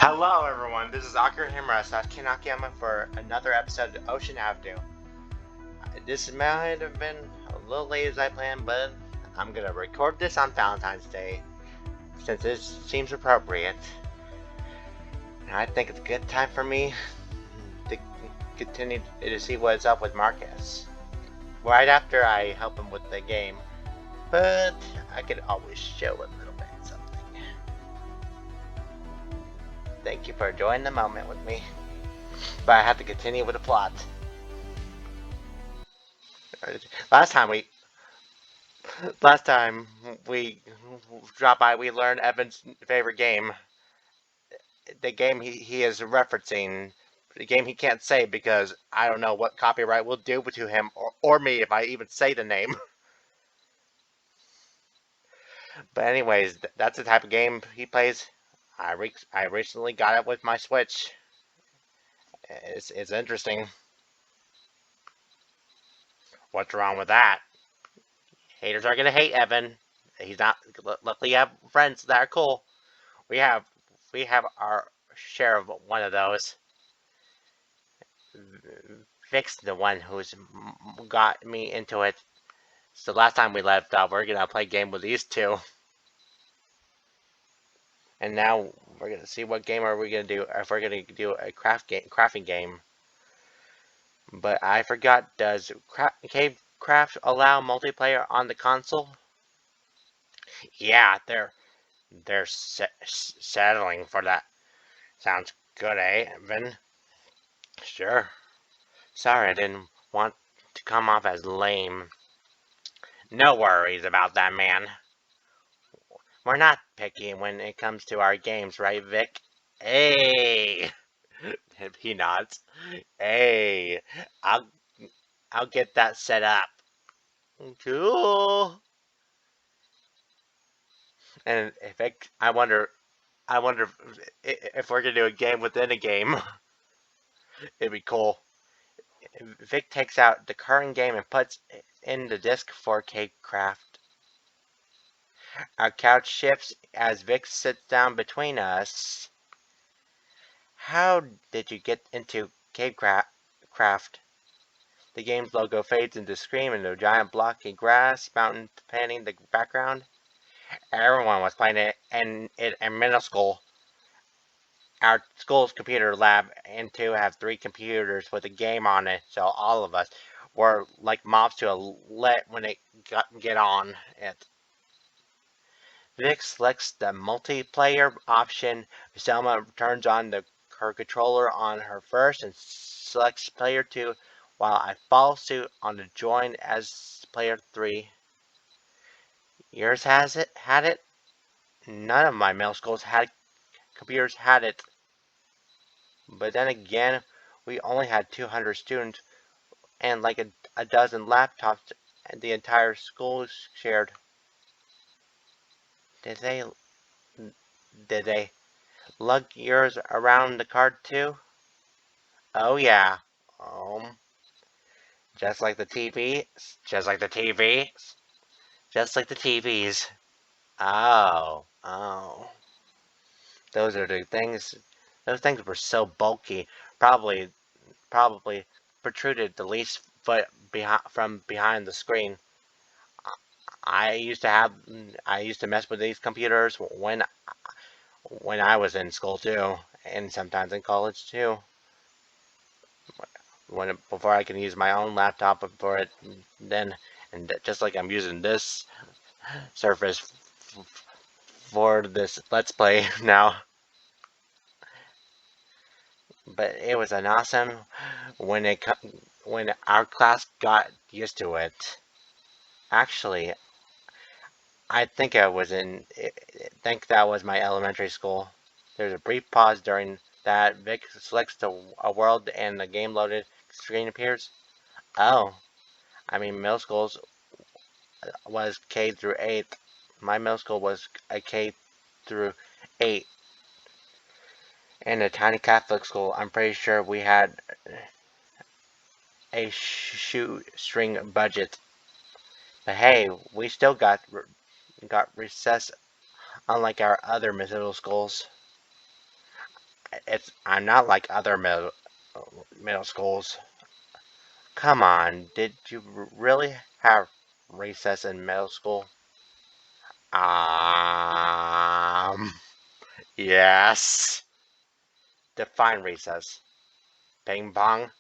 Hello, everyone. This is Akira Himura/Kinakiyama for another episode of Ocean Avenue. This might have been a little late as I planned, but I'm gonna record this on Valentine's Day since it seems appropriate. And I think it's a good time for me to continue to see what's up with Marcus. Right after I help him with the game, but I could always show a little bit something. Thank you for enjoying the moment with me, but I have to continue with the plot. Last time we dropped by, we learned Evan's favorite game. The game he is referencing. The game he can't say because I don't know what copyright will do to him or me if I even say the name. But anyways, that's the type of game he plays. I recently got it with my Switch. It's interesting. What's wrong with that? Haters are gonna hate Evan. He's not. Luckily, you have friends that are cool. We have we have our share of one of those. Vic's the one who's got me into it. So last time we left off, we're gonna play a game with these two, and now we're gonna see what game are we gonna do. If we're gonna do a crafting game. But I forgot. Does Cave Craft allow multiplayer on the console? Yeah, they're settling for that. Sounds good, eh, Evan? Sure. Sorry, I didn't want to come off as lame. No worries about that, man. We're not picky when it comes to our games, right, Vic? Hey! He nods. Hey, I'll I'll get that set up. Cool. And I wonder if we're gonna do a game within a game. It'd be cool. Vic takes out the current game and puts it in the disc for Craft. Our couch shifts as Vic sits down between us. How did you get into Craft? The game's logo fades into screen and a giant block of grass mountain painting the background. Everyone was playing it in middle school. Our school's computer lab and two have three computers with a game on it, so all of us were like mobs to a let when it get on it. Vic selects the multiplayer option. Selma turns on her controller on her first and selects player 2, while I follow suit on the join as player 3. Yours had it? None of my middle schools had computers had it. But then again, we only had 200 students and like a dozen laptops the entire school shared. Did they did they lug yours around the card too? Oh yeah. Um, just like the TV, just like the TV, just like the TVs. Oh. Those are the things. Those things were so bulky. Probably, probably protruded the least foot from behind the screen. I used to have. I used to mess with these computers when I was in school too, and sometimes in college too. Before I can use my own laptop for it, then and just like I'm using this Surface for this Let's Play now. But it was an awesome when our class got used to it. Actually, I think I think that was my elementary school. There's a brief pause during that. Vic selects a world and the game loaded screen appears. Oh, I mean middle schools was K through 8. My middle school was a K through 8. In a tiny Catholic school, I'm pretty sure we had a shoestring budget. But hey, we still got recess, unlike our other middle schools. I'm not like other middle schools. Come on, did you really have recess in middle school? Um, yes. Define recess. Ping pong?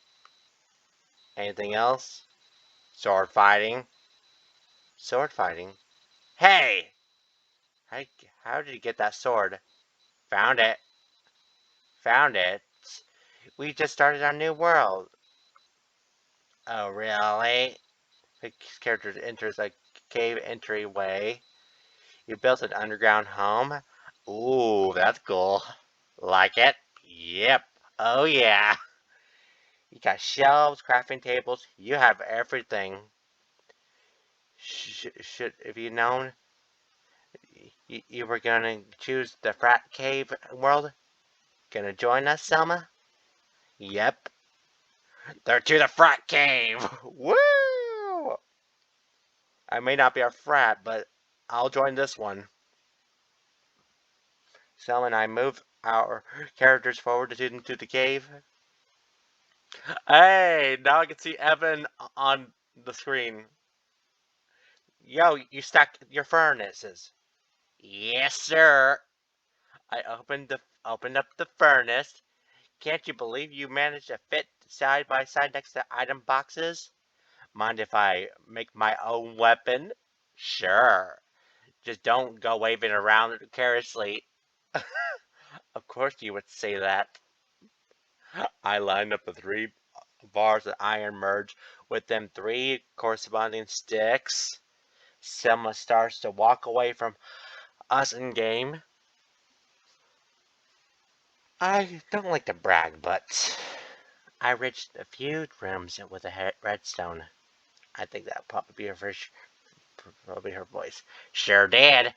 Anything else? Sword fighting? Sword fighting? Hey! How, how did you get that sword? Found it. Found it. We just started our new world. Oh, really? The character enters a cave entryway. You built an underground home? Ooh, that's cool. Like it? Yep. Oh, yeah. You got shelves, crafting tables. You have everything. Should if you known you were gonna choose the frat cave world? Gonna join us, Selma? Yep. They're to the frat cave! Woo! I may not be a frat, but I'll join this one. Selma and I move our characters forward into the cave. Hey, now I can see Evan on the screen. Yo, you stacked your furnaces. Yes, sir. I opened up the furnace. Can't you believe you managed to fit side by side next to item boxes? Mind if I make my own weapon? Sure. Just don't go waving around carelessly. Of course you would say that. I lined up the 3 bars of iron merge with them 3 corresponding sticks. Selma starts to walk away from us in game. I don't like to brag, but I reached a few rooms with a redstone. I think that'll probably be her voice. Sure did.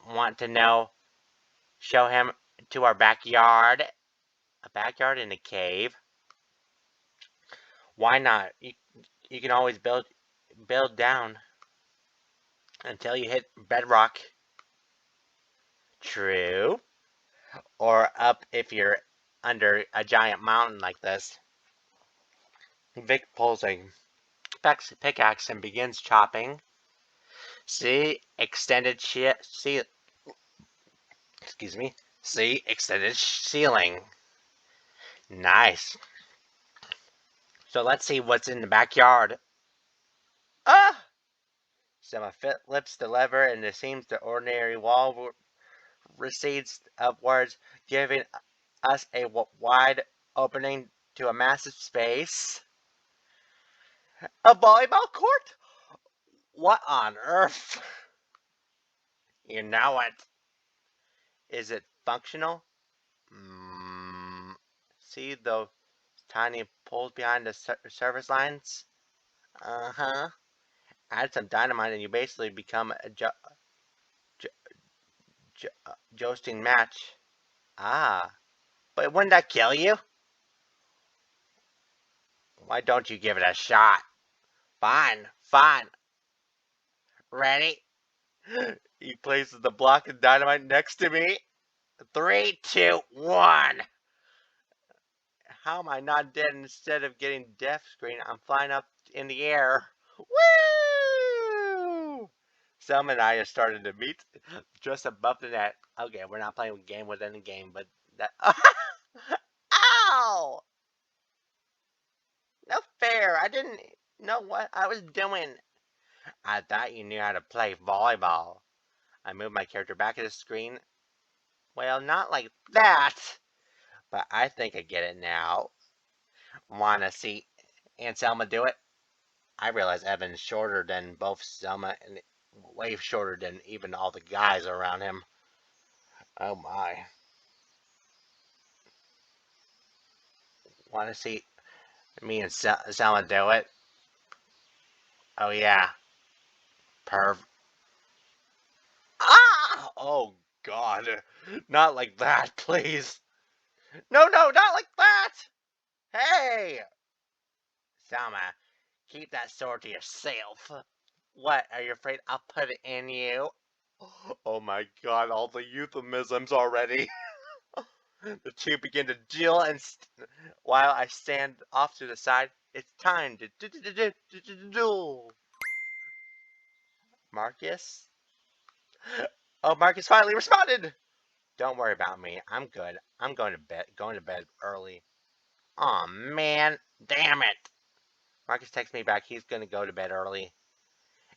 Want to know? Show him to our backyard. A backyard in a cave. Why not? You can always build down until you hit bedrock. True. Or up if you're under a giant mountain like this. Vic pulls a pickaxe and begins chopping. See extended see excuse me. See extended ceiling. Nice. So let's see what's in the backyard. Ah! Selma flips the lever and it seems the ordinary wall recedes upwards, giving us a wide opening to a massive space. A volleyball court? What on earth? You know it. Is it functional? See those tiny poles behind the service lines? Uh-huh. Add some dynamite and you basically become a jousting match. Ah. But wouldn't that kill you? Why don't you give it a shot? Fine, fine. Ready? He places the block of dynamite next to me. 3, 2, 1. How am I not dead? Instead of getting death screen, I'm flying up in the air. Woo! Selma and I have started to meet just above the net. Okay, we're not playing a game within a game, but that. Ow! No fair. I didn't know what I was doing. I thought you knew how to play volleyball. I moved my character back to the screen. Well, not like that. But I think I get it now. Wanna see Aunt Selma do it? I realize Evan's shorter than both Selma and way shorter than even all the guys around him. Oh my. Wanna see me and Selma do it? Oh yeah. Perv. Ah! Oh god. Not like that, please. No, no, not like that! Hey! Selma, keep that sword to yourself. What, are you afraid I'll put it in you? Oh my god, all the euphemisms already. The two begin to duel, and while I stand off to the side, it's time to duel. Marcus? Oh, Marcus finally responded! Don't worry about me. I'm good. I'm going to bed early. Aw, man. Damn it. Marcus texts me back. He's going to go to bed early.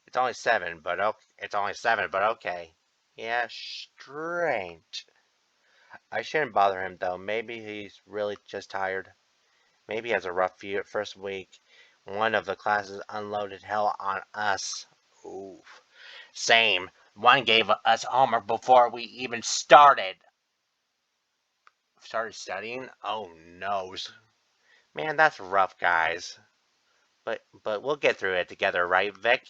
It's only 7, but okay. It's only 7, but okay. Yeah, strange. I shouldn't bother him, though. Maybe he's really just tired. Maybe he has a rough first week. One of the classes unloaded hell on us. Oof. Same. One gave us homework before we even started. Started studying? Oh, no. Man, that's rough, guys. But we'll get through it together, right, Vic?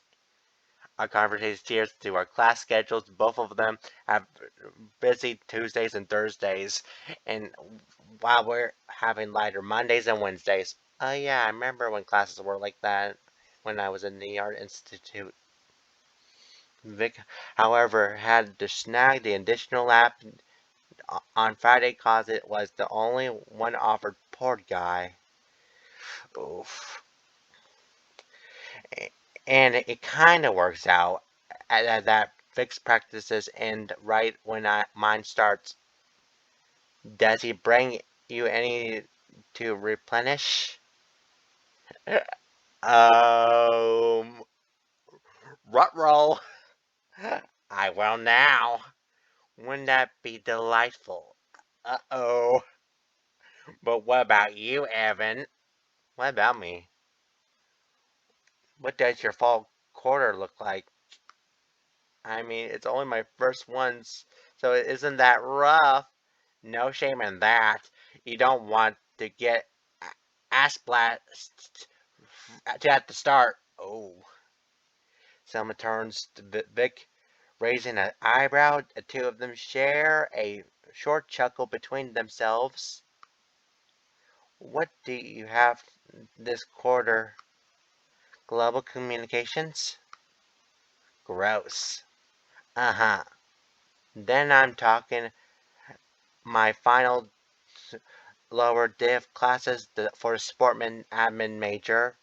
Our conversations tears to our class schedules. Both of them have busy Tuesdays and Thursdays, and while we're having lighter Mondays and Wednesdays. Oh yeah, I remember when classes were like that when I was in the art institute. Vic, however, had to snag the additional lap on Friday cause it was the only one offered. Poor guy. Oof. And it kind of works out that fixed practices end right when mine starts. Does he bring you any to replenish? Um, Rutroll. I will now. Wouldn't that be delightful? Uh-oh. But what about you, Evan? What about me? What does your fall quarter look like? I mean, it's only my first ones, so isn't that rough? No shame in that. You don't want to get ass blast at the start. Oh. Selma turns to Vic, raising an eyebrow. The two of them share a short chuckle between themselves. What do you have this quarter? Global communications? Gross. Uh-huh. Then I'm talking my final lower div classes for the sportman admin major.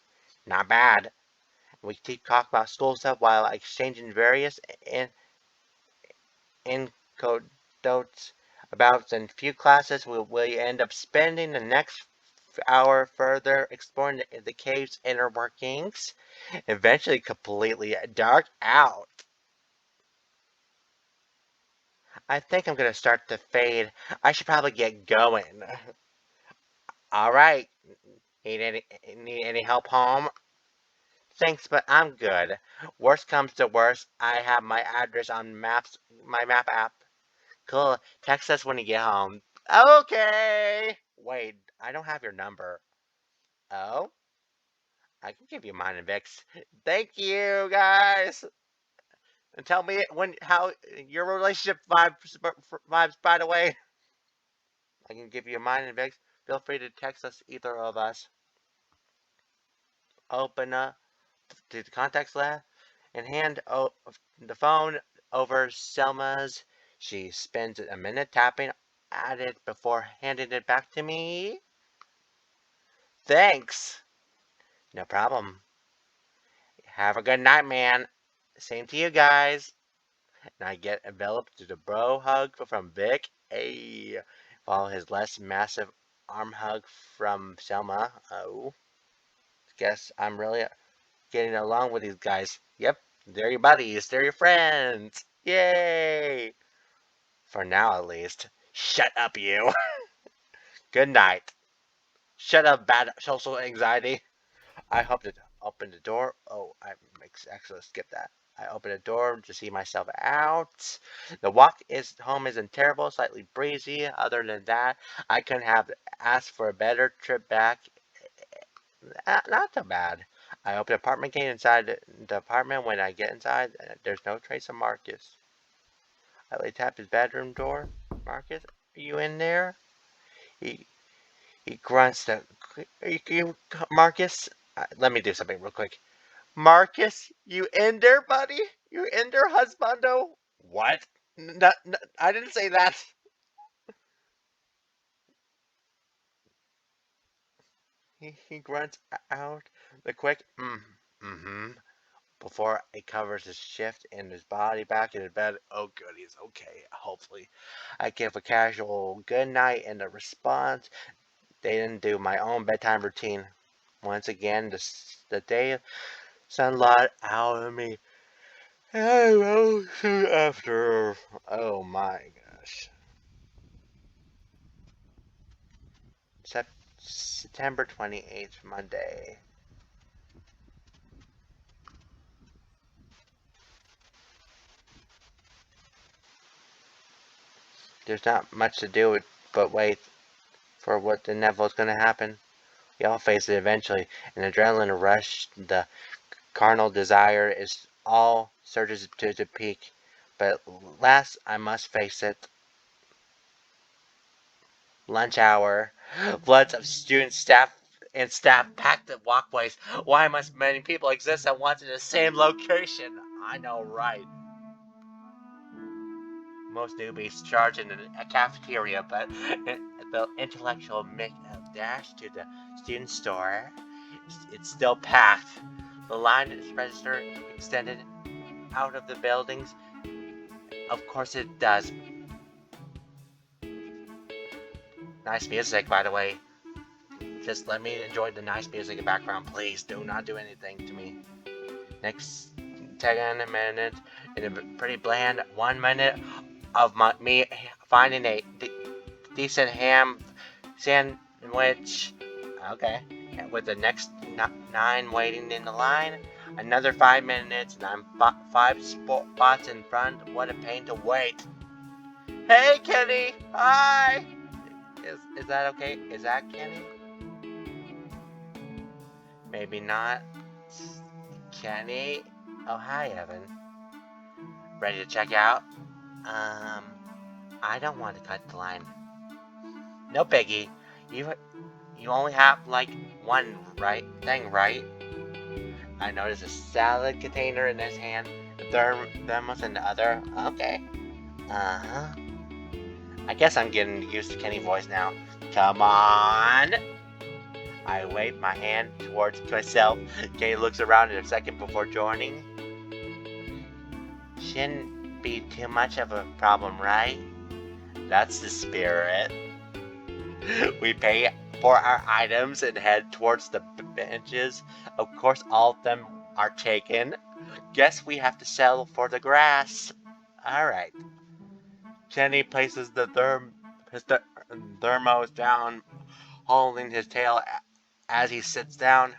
Not bad. We keep talking about school stuff while exchanging various anecdotes about in few classes. We end up spending the next hour further exploring the cave's inner workings, eventually completely dark out. I think I'm gonna start to fade. I should probably get going. All right. Need any help home? Thanks, but I'm good. Worst comes to worst, I have my address on my map app. Cool. Text us when you get home. Okay. Wait, I don't have your number. Oh? I can give you mine and Vic's. Thank you, guys. And tell me how your relationship vibes. By the way, I can give you mine and Vic's. Feel free to text us, either of us. Open up to the contacts list and hand the phone over Selma's. She spends a minute tapping at it before handing it back to me. Thanks. No problem. Have a good night, man. Same to you guys. And I get enveloped to the bro hug from Vic. Hey. Follow his less massive arm hug from Selma. Oh. Guess I'm really getting along with these guys. Yep. They're your buddies. They're your friends. Yay. For now, at least. Shut up, you. Good night. Shut up, bad social anxiety. I hope to open the door. Oh, I actually skip that. I open the door to see myself out. The walk home isn't terrible, slightly breezy. Other than that, I couldn't have asked for a better trip back. Not so bad. I open the apartment gate inside the apartment. When I get inside, there's no trace of Marcus. I tap his bedroom door. Marcus, are you in there? He he grunts. Marcus? Let me do something real quick. Marcus, you in there, buddy? You in there, husbando? What? No, I didn't say that. He grunts out the quick mm-hmm before it covers his shift and his body back in his bed. Oh, good, he's okay, hopefully. I give a casual good night and a response. They didn't do my own bedtime routine. Once again, the day sunlight out of me. I will soon after. Oh my gosh. September 28th, Monday. There's not much to do but wait for what the inevitable is going to happen. We all face it eventually. An adrenaline rush, the carnal desire is all surges to the peak. But last, I must face it. Lunch hour. Floods of students, staff packed the walkways. Why must many people exist at once in the same location? I know, right? Most newbies charge in a cafeteria, but the intellectual make a dash to the student store. It's still packed. The line is registered extended out of the buildings. Of course it does. Nice music, by the way. Just let me enjoy the nice music in the background, please. Do not do anything to me. Next 10 minutes, in a pretty bland 1 minute of me finding a decent ham sandwich. Okay. With the next 9 waiting in the line. Another 5 minutes, and I'm 5 spots in front. What a pain to wait. Hey, Kenny! Hi! Is that okay? Is that Kenny? Maybe not. Kenny? Oh, hi, Evan. Ready to check out? I don't want to cut the line. No biggie. You only have like one thing, right? I noticed a salad container in his hand, a thermos in the other. Okay. Uh-huh. I guess I'm getting used to Kenny's voice now. Come on! I wave my hand towards myself. Kenny looks around in a second before joining. Shouldn't be too much of a problem, right? That's the spirit. We pay for our items and head towards the benches. Of course, all of them are taken. Guess we have to settle for the grass. Alright. Kenny places his thermos down, holding his tail as he sits down.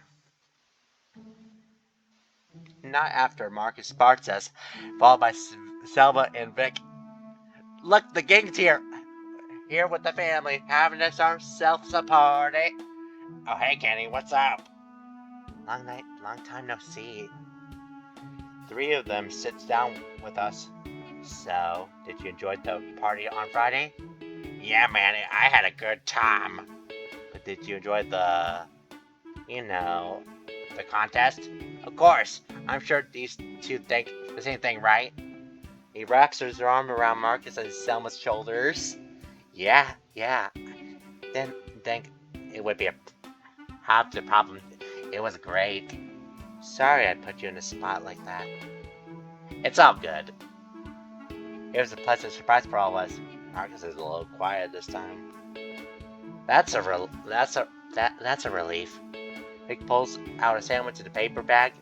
Not after Marcus Sparks us, followed by Selma and Vic. Look, the gang's here! Here with the family, having ourselves a party. Oh, hey, Kenny, what's up? Long night, long time no see. 3 of them sits down with us. So, did you enjoy the party on Friday? Yeah, man, I had a good time. But did you enjoy the contest? Of course. I'm sure these 2 think the same thing, right? He wraps his arm around Marcus and Selma's shoulders. Yeah. Then think it would be half the problem. It was great. Sorry I put you in a spot like that. It's all good. It was a pleasant surprise for all of us. Marcus is a little quiet this time. That's a relief. Vic pulls out a sandwich in a paper bag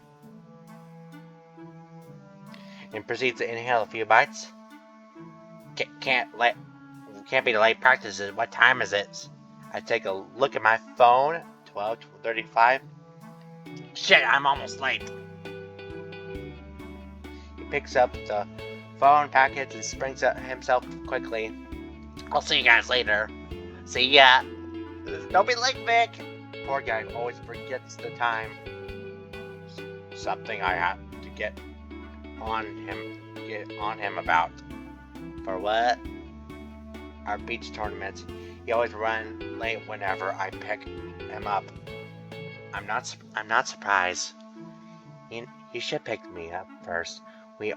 and proceeds to inhale a few bites. Can't be the late practices. What time is it? I take a look at my phone. 12:35. Shit, I'm almost late. He picks up the phone package and springs at himself quickly. I'll see you guys later. See ya. Don't be late, Vic. Poor guy always forgets the time. Something I have to get on him about. For what? Our beach tournaments. He always runs late whenever I pick him up. I'm not surprised. He should pick me up first. We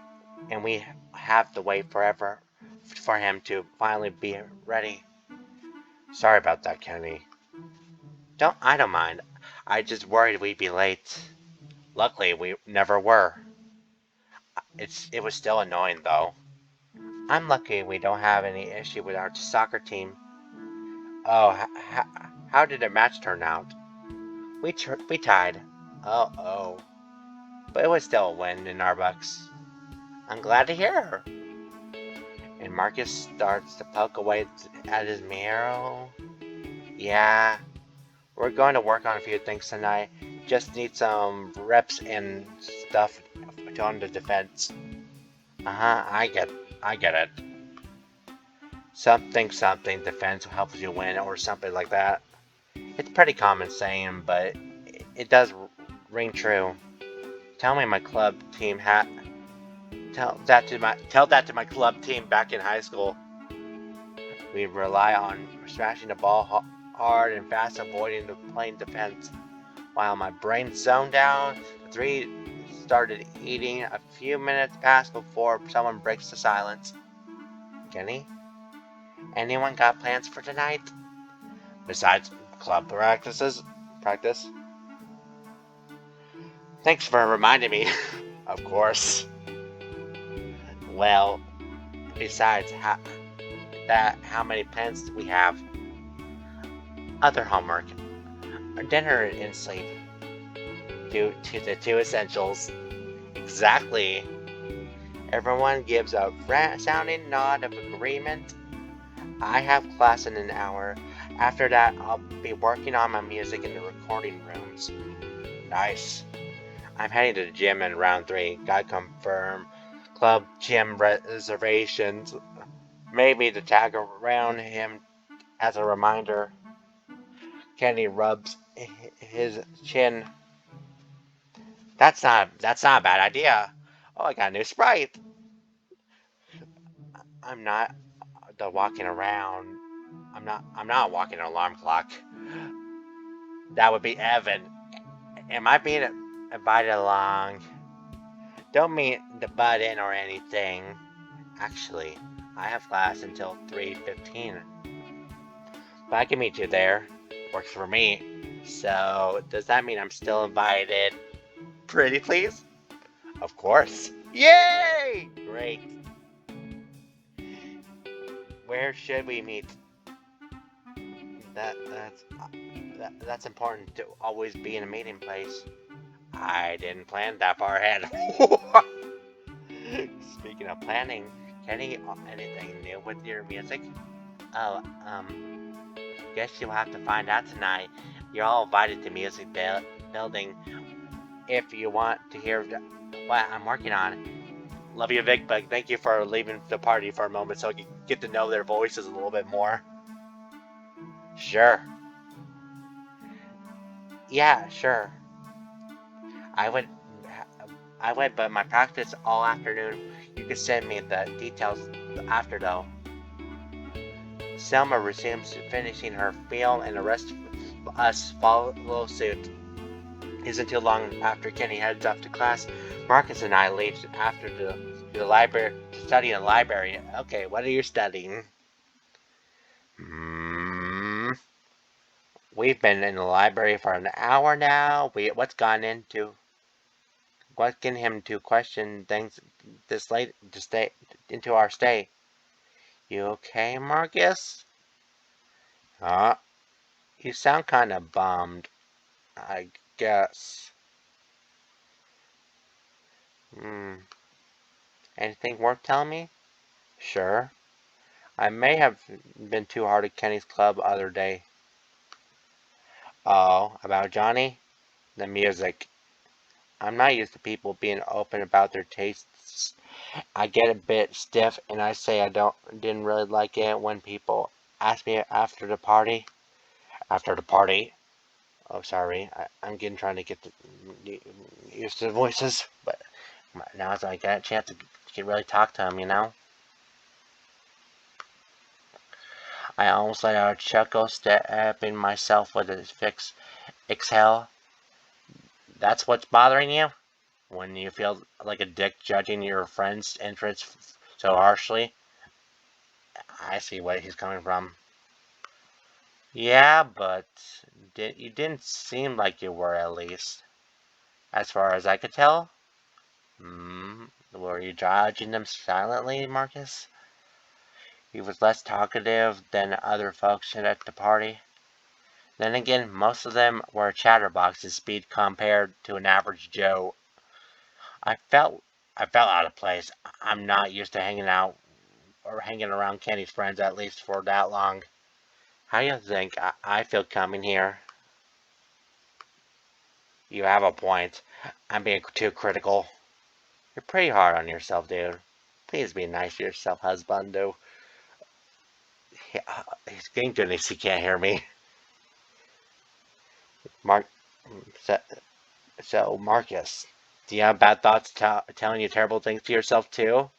have to wait forever for him to finally be ready. Sorry about that, Kenny. I don't mind. I just worried we'd be late. Luckily, we never were. It was still annoying, though. I'm lucky we don't have any issue with our soccer team. Oh, how did the match turn out? We tied. Oh. But it was still a win in our books. I'm glad to hear. And Marcus starts to poke away at his mirror. Yeah, we're going to work on a few things tonight. Just need some reps and stuff on the defense. I get it. Something defense helps you win or something like that. It's pretty common saying, but it does ring true. Tell me my club team hat. Tell that to my club team back in high school. We rely on smashing the ball hard and fast, avoiding the playing defense. While my brain zoned out, the three started eating. A few minutes passed before someone breaks the silence. Kenny? Anyone got plans for tonight? Besides club practice? Thanks for reminding me. Of course. Well, besides how many plans we have? Other homework. Dinner and sleep. Due to the two essentials. Exactly. Everyone gives a sounding nod of agreement. I have class in an hour. After that, I'll be working on my music in the recording rooms. Nice. I'm heading to the gym in round 3. Gotta confirm club gym reservations. Maybe to tag around him as a reminder. Kenny rubs his chin. That's not a bad idea. Oh, I got a new sprite. I'm not the walking around. I'm not walking an alarm clock. That would be Evan. Am I being invited along? Don't mean to butt in or anything. Actually, I have class until 3:15. But I can meet you there. Works for me. So, does that mean I'm still invited? Pretty please? Of course. Yay! Great. Where should we meet? That's important to always be in a meeting place. I didn't plan that far ahead. Speaking of planning, Kenny, anything new with your music? Oh, guess you'll have to find out tonight. You're all invited to music building if you want to hear what I'm working on. Love you, Vic, but thank you for leaving the party for a moment so I can get to know their voices a little bit more. Sure. Yeah, sure. I would, but my practice all afternoon. You could send me the details after, though. Selma resumes finishing her meal, and the rest of us follow suit. Isn't too long after Kenny heads off to class. Marcus and I leave after the library to study in the library. Okay, what are you studying? We've been in the library for an hour now. What's getting him to question things this late to stay into our stay? You okay, Marcus? You sound kind of bummed. I guess. Anything worth telling me? Sure. I may have been too hard at Kenny's club the other day. Oh, about Johnny? The music. I'm not used to people being open about their tastes. I get a bit stiff and I say I didn't really like it when people ask me after the party. After the party. Oh, sorry. I'm trying to get used to the voices, but now I got a chance to really talk to him, you know? I almost let out a chuckle, stepping myself with a fixed exhale. That's what's bothering you? When you feel like a dick judging your friend's interests so harshly? I see where he's coming from. Yeah, but you didn't seem like you were, at least. As far as I could tell. Were you judging them silently, Marcus? He was less talkative than other folks at the party. Then again, most of them were chatterboxes speed compared to an average Joe. I felt I felt out of place. I'm not used to hanging out or hanging around Kenny's friends at least for that long. How do you think I feel coming here? You have a point. I'm being too critical. You're pretty hard on yourself, dude. Please be nice to yourself, husbando. Thank goodness he can't hear me. Mark, so, so Marcus, do you have bad thoughts telling you terrible things to yourself too?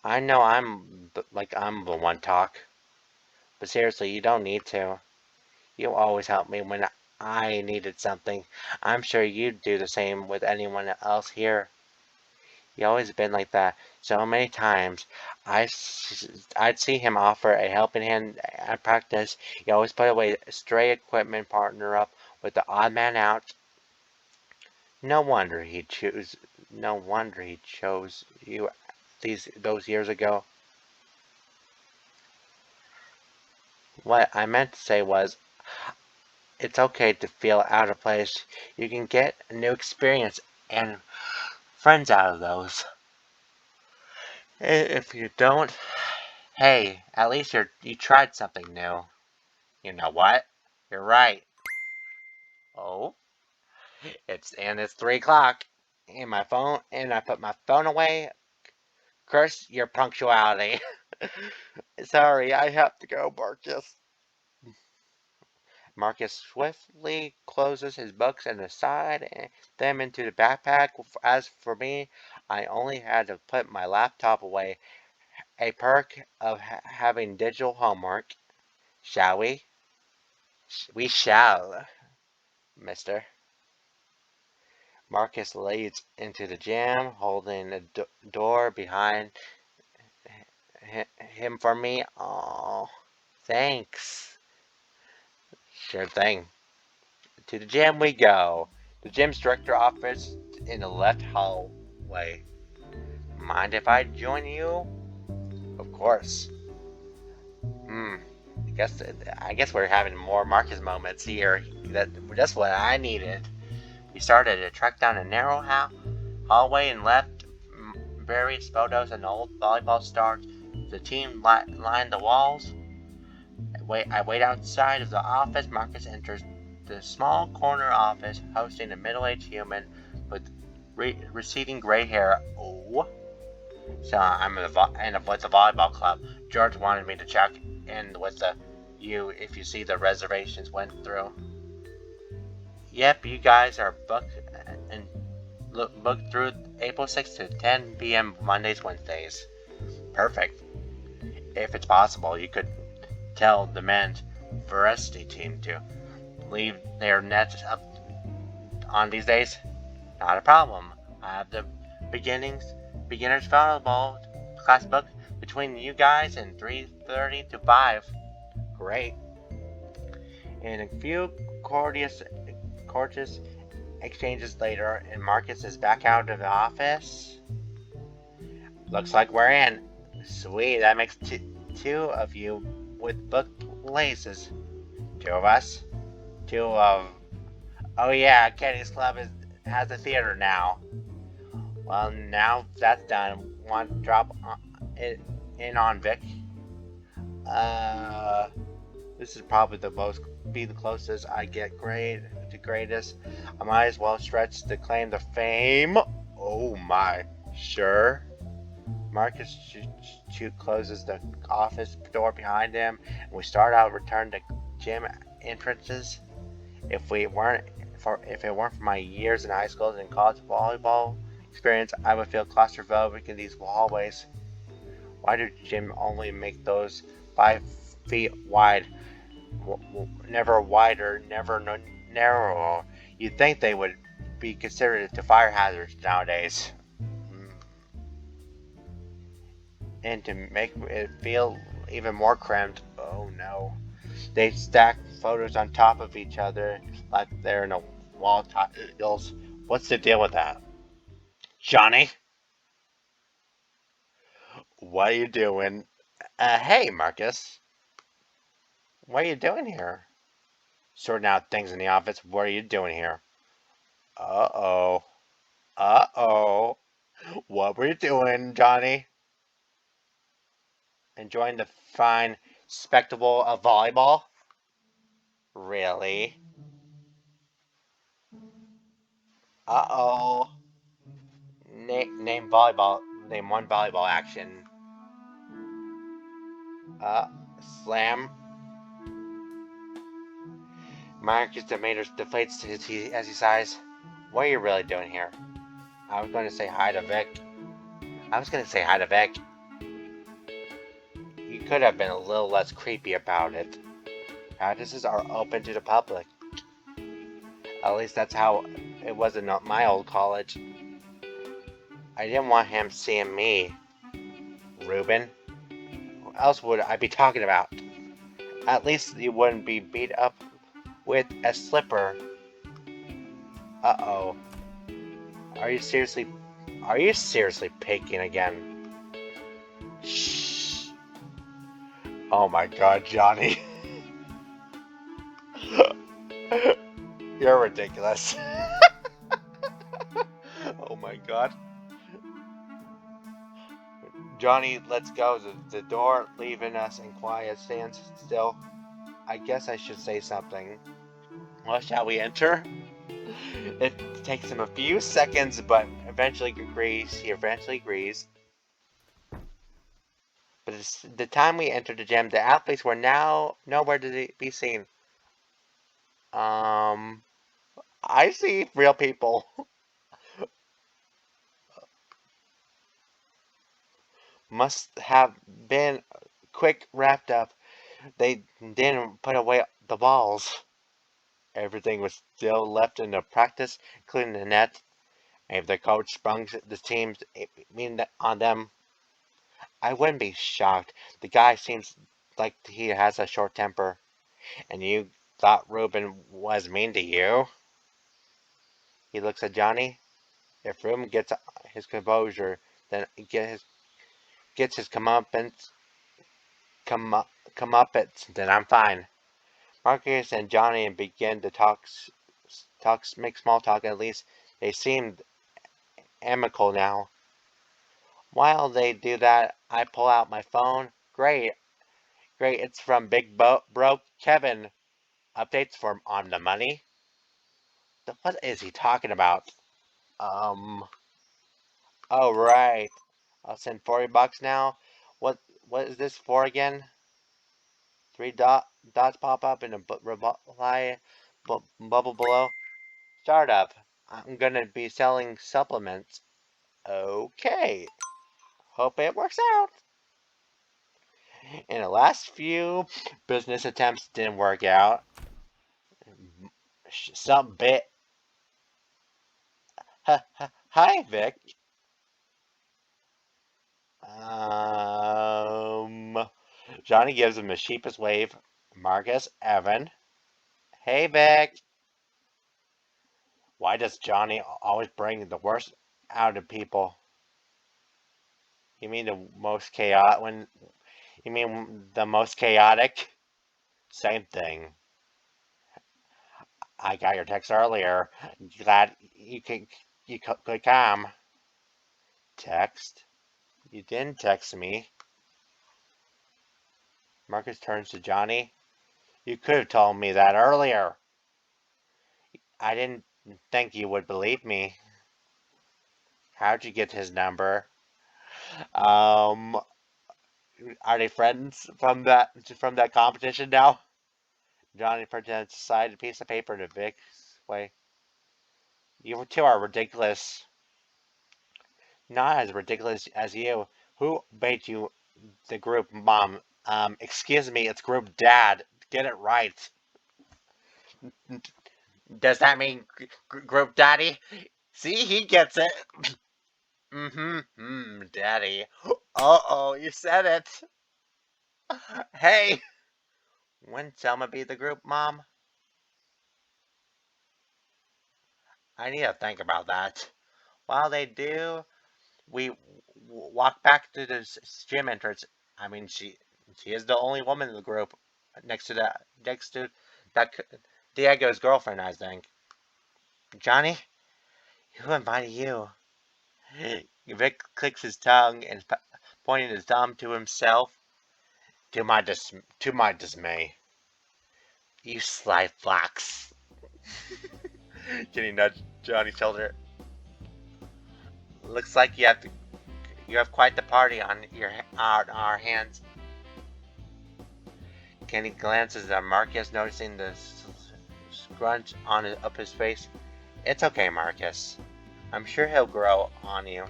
I know I'm the one talk, but seriously, you don't need to. You always help me when I needed something. I'm sure you'd do the same with anyone else here. You always been like that. So many times, I'd see him offer a helping hand at practice. You always put away stray equipment, partner up with the odd man out. No wonder he choose. No wonder he chose you those years ago. What I meant to say was, it's okay to feel out of place. You can get a new experience and friends out of those. If you don't, hey, at least you tried something new. You know what? You're right. Oh, it's 3 o'clock. And I put my phone away. Curse your punctuality. Sorry, I have to go, Marcus. Marcus swiftly closes his books and aside them into the backpack. As for me, I only had to put my laptop away. A perk of having digital homework. Shall we? We shall, mister. Marcus leads into the gym, holding the door behind him for me. Oh, thanks. Sure thing. To the gym we go. The gym's director office in the left hallway. Mind if I join you? Of course. Hmm. I guess we're having more Marcus moments here. That's what I needed. We started to track down a narrow hallway and left various photos and old volleyball stars. The team lined the walls. I wait outside of the office. Marcus enters the small corner office, hosting a middle-aged human with receding gray hair. Oh, so I'm with the volleyball club. George wanted me to check in with you if you see the reservations went through. Yep, you guys are booked and booked through April 6th to 10 p.m. Mondays, Wednesdays. Perfect. If it's possible, you could tell the men's varsity team to leave their nets up on these days. Not a problem. I have the beginners volleyball class booked between you guys and 3:30 to 5. Great. In a few courteous exchanges later, and Marcus is back out of the office. Looks like we're in. Sweet, that makes two of you with booked places. Two of us. Two of. Oh yeah, Kenny's Club has a theater now. Well, now that's done. Want to drop it in on Vic? Uh, this is probably the closest I get to greatest. I might as well stretch to claim the fame. Oh my, sure. Marcus closes the office door behind him, and we start out return to gym entrances. If it weren't for my years in high school and college volleyball experience, I would feel claustrophobic in these hallways. Why do gym only make those 5 feet wide? Never wider, never narrower. You'd think they would be considered to fire hazards nowadays. And to make it feel even more cramped, oh no. They stack photos on top of each other like they're in a wall tiles. What's the deal with that? Johnny, what are you doing? Hey, Marcus. What are you doing here? Sorting out things in the office. What are you doing here? Uh-oh. Uh-oh. What were you doing, Johnny? Enjoying the fine spectacle of volleyball? Really? Uh-oh. Name volleyball. Name one volleyball action. Uh, Slam. Marcus Demeters deflates as he sighs. What are you really doing here? I was going to say hi to Vic. You could have been a little less creepy about it. Practices are open to the public. At least that's how it was in my old college. I didn't want him seeing me. Reuben? What else would I be talking about? At least you wouldn't be beat up with a slipper. Uh-oh. Are you seriously peeking again? Shh. Oh my god, Johnny. You're ridiculous. Oh my god. Johnny, let's go. The door leaving us in quiet stands still. I guess I should say something. Well, shall we enter? It takes him a few seconds, but he eventually agrees. But the time we entered the gym, the athletes were now nowhere to be seen. I see real people. Must have been quick wrapped up. They didn't put away the balls. Everything was still left in the practice, including the net. If the coach sprung the teams on them, I wouldn't be shocked. The guy seems like he has a short temper. And you thought Reuben was mean to you? He looks at Johnny. If Reuben gets his composure, then gets his comeuppance, then I'm fine. Marcus and Johnny begin to make small talk. At least they seem amicable now. While they do that, I pull out my phone. Great, it's from Big Bro Kevin. Updates for on the money. What is he talking about? Um. Oh right. I'll send $40 now. What is this for again? Three dots pop up in a reply bubble below. Startup. I'm gonna be selling supplements. Okay. Hope it works out. And the last few business attempts didn't work out. Some bit. Hi, Vic. Johnny gives him a sheepish wave. Marcus, Evan. Hey, Vic. Why does Johnny always bring the worst out of people? You mean the most chaotic when you mean the most chaotic? Same thing. I got your text earlier. Glad you could come. Text? You didn't text me. Marcus turns to Johnny. You could have told me that earlier. I didn't think you would believe me. How'd you get his number? Um, are they friends from that competition now? Johnny pretends to slide a piece of paper to Vic's way. You two are ridiculous. Not as ridiculous as you. Who made you the group mom? Excuse me, it's group dad. Get it right. Does that mean group daddy? See, he gets it. Daddy. Uh-oh, you said it. Hey, Wouldn't Selma be the group, Mom? I need to think about that. While they do, we walk back to the gym entrance. I mean, she is the only woman in the group next to that Diego's girlfriend, I think. Johnny, who invited you? Vic clicks his tongue and pointing his thumb to himself. To my dismay, you sly fox. Jenny nudged Johnny's shoulder. Looks like you have quite the party on our hands. Kenny glances at Marcus, noticing the scrunch up his face. It's okay, Marcus. I'm sure he'll grow on you.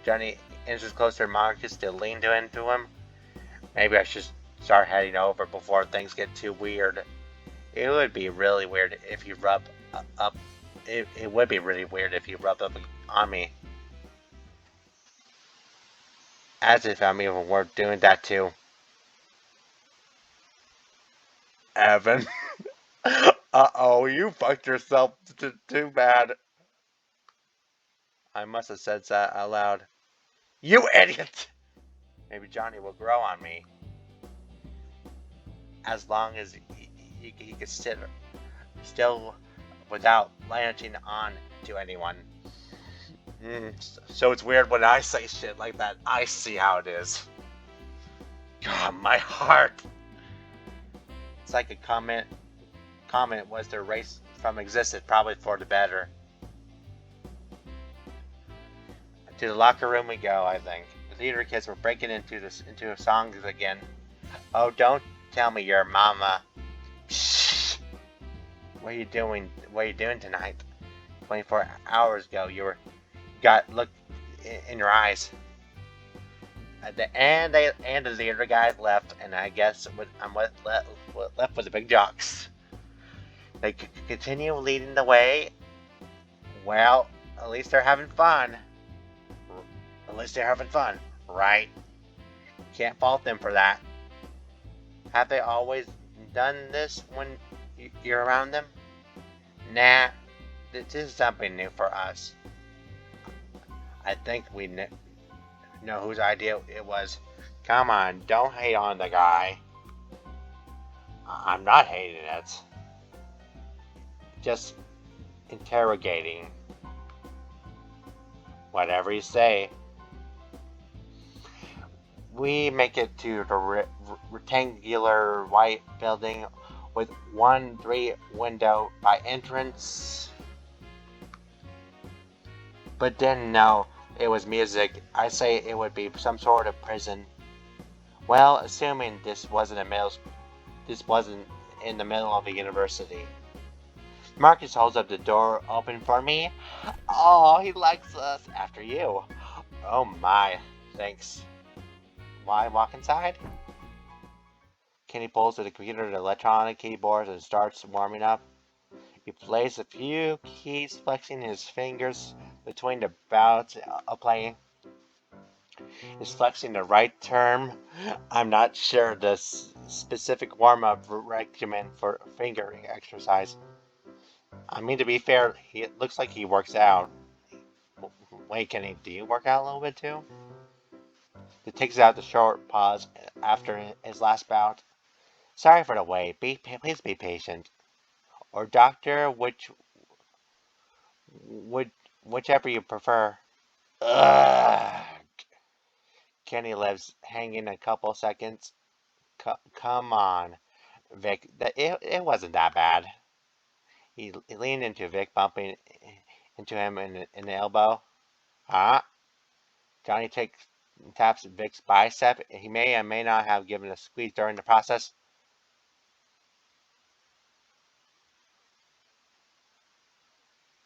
Johnny inches closer to Marcus to lean into him. Maybe I should start heading over before things get too weird. It would be really weird if you rub up. It would be really weird if you rub up on me. As if I'm even worth doing that to. Evan. Uh-oh, you fucked yourself too bad. I must have said that out loud. You idiot! Maybe Johnny will grow on me. As long as he can sit still without latching on to anyone. So it's weird when I say shit like that. I see how it is. God, my heart. It's like a comment was to erase from existence, probably for the better. To the locker room we go, I think. The theater kids were breaking into songs again. Oh, don't tell me your mama. Shh. What are you doing tonight? 24 hours ago, you got look in your eyes. And the theater guys left, and I guess I'm left with the big jocks. They continue leading the way. Well, at least they're having fun. Right? Can't fault them for that. Have they always done this when you're around them? Nah, this is something new for us. I think we know whose idea it was. Come on, don't hate on the guy. I'm not hating it. Just interrogating. Whatever you say. We make it to the rectangular white building with 1-3 window by entrance. But then no, it was music. I say it would be some sort of prison. Well, assuming this wasn't in the middle of a university. Marcus holds up the door open for me. Oh, he likes us. After you. Oh my, thanks. Why walk inside? Kenny pulls to the computer and electronic keyboards and starts warming up. He plays a few keys, flexing his fingers between the bouts of playing. Is flexing the right term? I'm not sure the specific warm-up regimen for finger exercise. I mean, to be fair, it looks like he works out. Wait, Kenny, do you work out a little bit too? He takes out the short pause after his last bout. Sorry for the wait. Please be patient. Or doctor, whichever you prefer. Ugh. Kenny lives hanging a couple seconds. Come on, Vic. It wasn't that bad. He leaned into Vic, bumping into him in the elbow. Ah. Johnny taps Vic's bicep. He may or may not have given a squeeze during the process.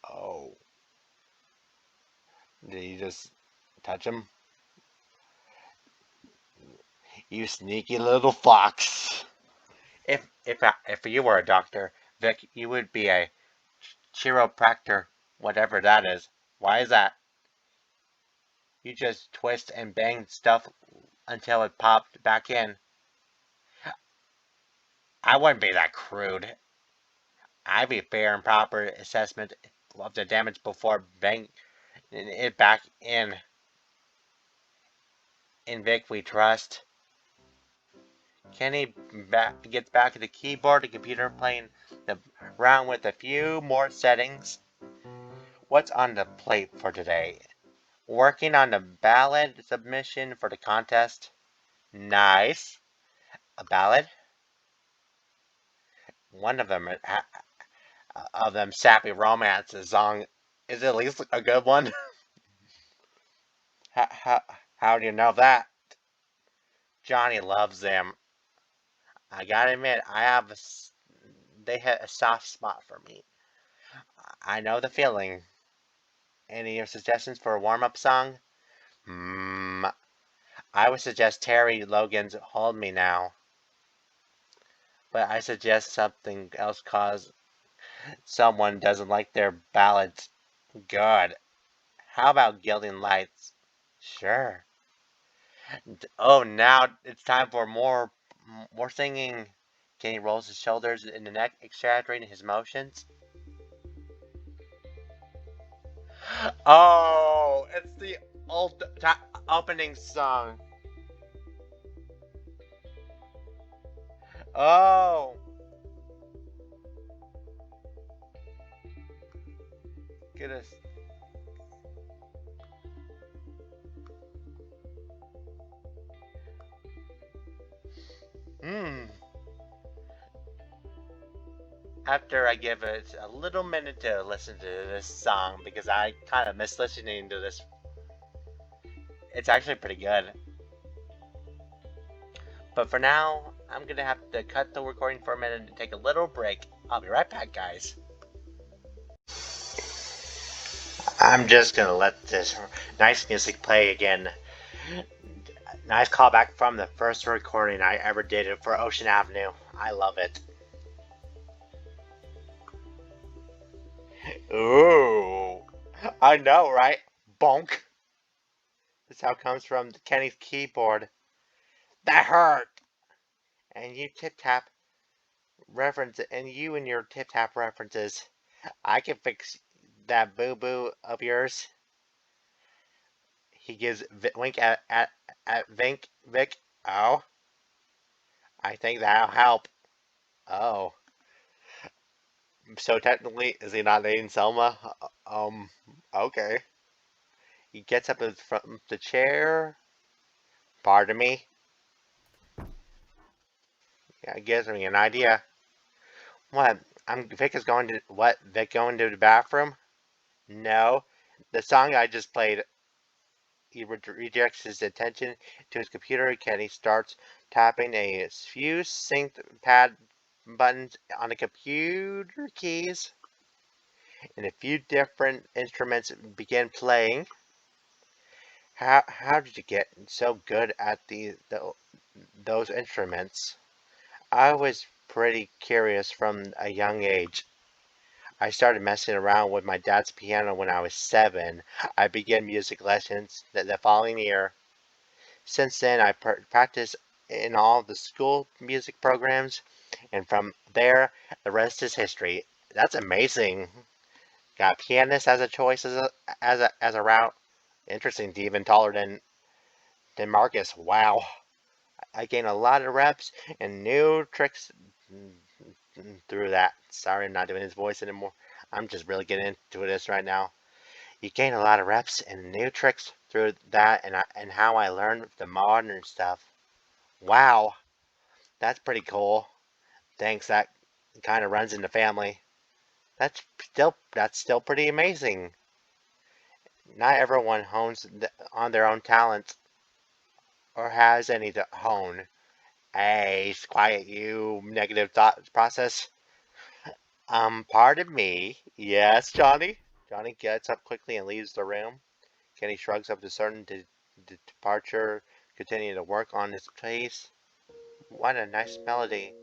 Oh. Did you just touch him? You sneaky little fox. If you were a doctor, Vic, you would be a chiropractor, whatever that is. Why is that? You just twist and bang stuff until it popped back in. I wouldn't be that crude. I'd be fair and proper assessment of the damage before banging it back in Vic we trust. Kenny gets back to the keyboard, the computer playing around with a few more settings. What's on the plate for today? Working on the ballad submission for the contest. Nice. A ballad? One of them sappy romance song is at least a good one. How do you know that? Johnny loves them. I gotta admit, they had a soft spot for me. I know the feeling. Any suggestions for a warm-up song? I would suggest Terry Logan's Hold Me Now. But I suggest something else cause someone doesn't like their ballads. Good. How about Gilding Lights? Sure. Oh, now it's time for more singing. Kenny rolls his shoulders in the neck, exaggerating his motions. Oh, it's the old opening song. Oh, goodness. Hmm. After I give it a little minute to listen to this song because I kind of miss listening to this. It's actually pretty good. But for now, I'm gonna have to cut the recording for a minute and take a little break. I'll be right back, guys. I'm just gonna let this nice music play again. Nice callback from the first recording I ever did for Ocean Avenue. I love it. Ooh, I know, right? Bonk. That's how it comes from Kenny's keyboard. That hurt. And you and your tip tap references. I can fix that boo boo of yours. He gives wink at Vic. Oh, I think that'll help. Oh, so technically, is he not dating Selma? Okay. He gets up from the chair. Pardon me. Yeah, it gives me an idea. What? Vic is going to what? Vic going to the bathroom? No. The song I just played. He redirects his attention to his computer. Kenny starts tapping a few synced pad buttons on the computer keys, and a few different instruments begin playing. How did you get so good at those instruments? I was pretty curious from a young age. I started messing around with my dad's piano when I was 7. I began music lessons the following year. Since then, I practiced in all the school music programs, and from there, the rest is history. That's amazing. Got pianist as a choice as a route. Interesting, even taller than Marcus. Wow. I gained a lot of reps and new tricks through that. Sorry, I'm not doing his voice anymore. I'm just really getting into this right now. You gain a lot of reps and new tricks through that, and how I learned the modern stuff. Wow, that's pretty cool. Thanks, that kind of runs in the family. That's still pretty amazing. Not everyone hones on their own talents or has any to hone. Hey, quiet you, negative thought process. Pardon me. Yes, Johnny? Johnny gets up quickly and leaves the room. Kenny shrugs up to certain departure, continuing to work on his place. What a nice melody.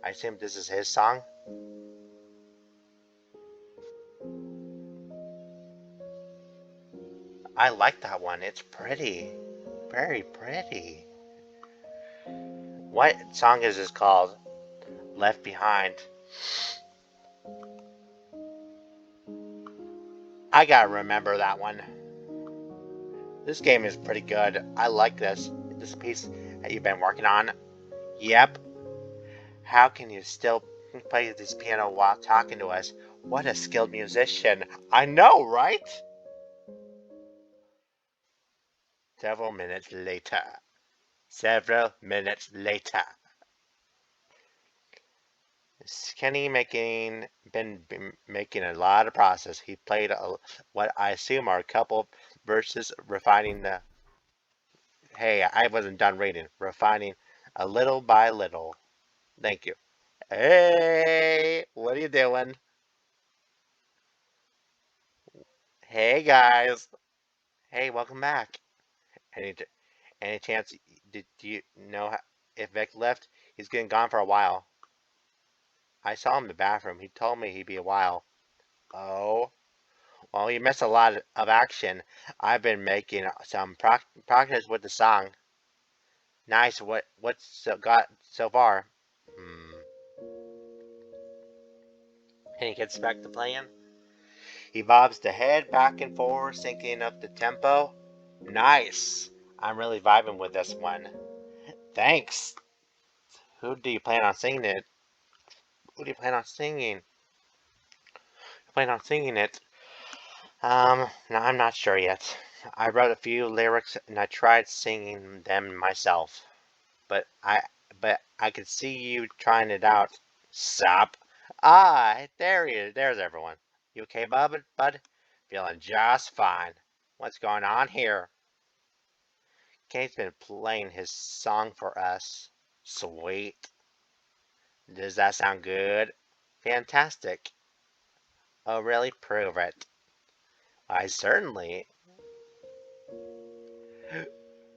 I assume this is his song? I like that one. It's pretty. Very pretty. What song is this called? Left Behind. I gotta remember that one. This game is pretty good. I like this. This piece that you've been working on. Yep. How can you still play this piano while talking to us? What a skilled musician. I know, right? Several minutes later. Several minutes later. Kenny been making a lot of process. He played what I assume are a couple verses, refining the. Hey, I wasn't done reading. Refining a little by little. Thank you. Hey, what are you doing? Hey guys. Hey, welcome back. Any any chance? Did you know if Vic left? He's been gone for a while. I saw him in the bathroom. He told me he'd be a while. Oh. Well, you missed a lot of action. I've been making some progress with the song. Nice. What's got so far? Hmm. And he gets back to playing. He bobs the head back and forth, syncing up the tempo. Nice. I'm really vibing with this one. Thanks. Who do you plan on singing it? Who do you plan on singing? You plan on singing it? No, I'm not sure yet. I wrote a few lyrics and I tried singing them myself. But I could see you trying it out. Stop. Ah, there he is. There's everyone. You okay, bud? Feeling just fine. What's going on here? Kate's been playing his song for us. Sweet. Does that sound good? Fantastic. Oh, really? Prove it. I certainly.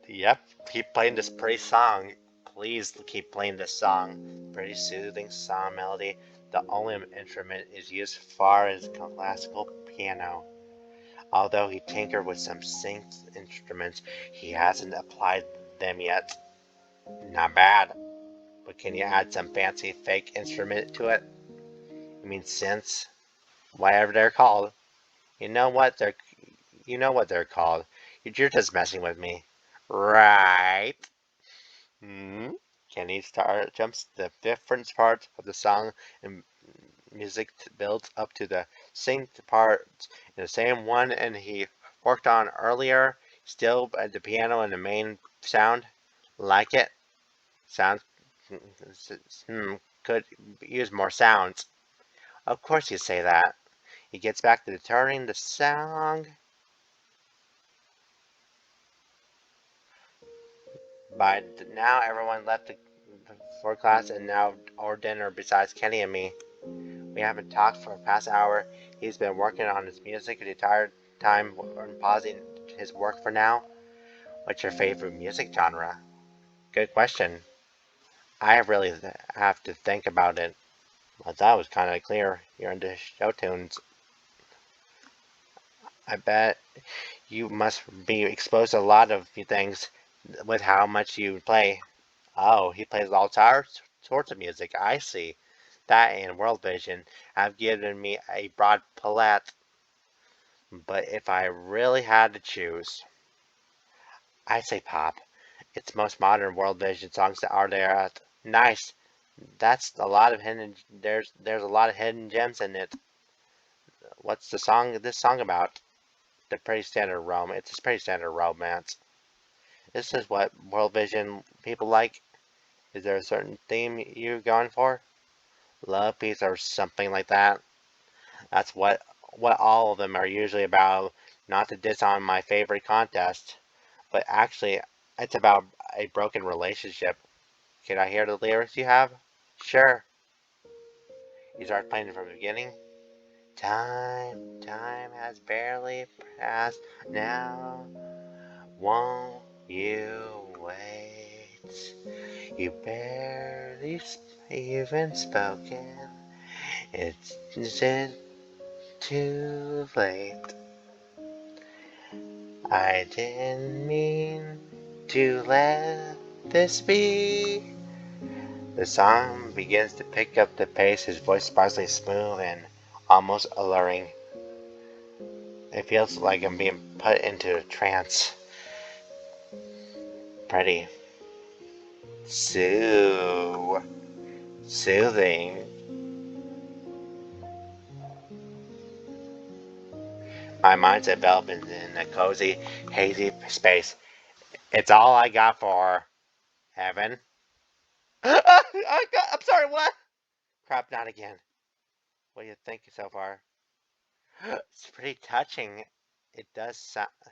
Yep, keep playing this pretty song. Please keep playing this song. Pretty soothing song melody. The only instrument is used far as classical piano. Although he tinkered with some synth instruments, he hasn't applied them yet. Not bad. But can you add some fancy fake instrument to it? You mean synths? Whatever they're called. You know what they're you know what they're called. You're just messing with me. Right. Hmm. Kenny jumps the different parts of the song and music builds up to the same part in the same one and he worked on earlier. Still at the piano and the main sound. Like it? Sounds could use more sounds. Of course you say that. He gets back to turning the song. By now, everyone left for class and now or dinner besides Kenny and me. We haven't talked for the past hour. He's been working on his music the entire time and pausing his work for now. What's your favorite music genre? Good question. I really have to think about it. I thought it was kind of clear. You're into show tunes. I bet you must be exposed to a lot of things with how much you play. Oh, he plays all sorts of music. I see. That and World Vision have given me a broad palette. But if I really had to choose, I say pop. It's most modern World Vision songs that are there. Nice. That's a lot of hidden. There's a lot of hidden gems in it. What's the song? This song about? The pretty standard It's a pretty standard romance. This is what World Vision people like. Is there a certain theme you're going for? Love, peace, or something like that? That's what all of them are usually about. Not to diss on my favorite contest, but actually, it's about a broken relationship. Can I hear the lyrics you have? Sure. You start playing from the beginning. Time has barely passed now. Won't you wait? You barely even spoken. It's too late. I didn't mean to let this be. The song begins to pick up the pace, his voice surprisingly smooth and almost alluring. It feels like I'm being put into a trance. Pretty. Soothing. My mind's enveloped in a cozy, hazy space. It's all I got for heaven. I'm sorry, what? Crap, not again. What do you think so far? It's pretty touching. It does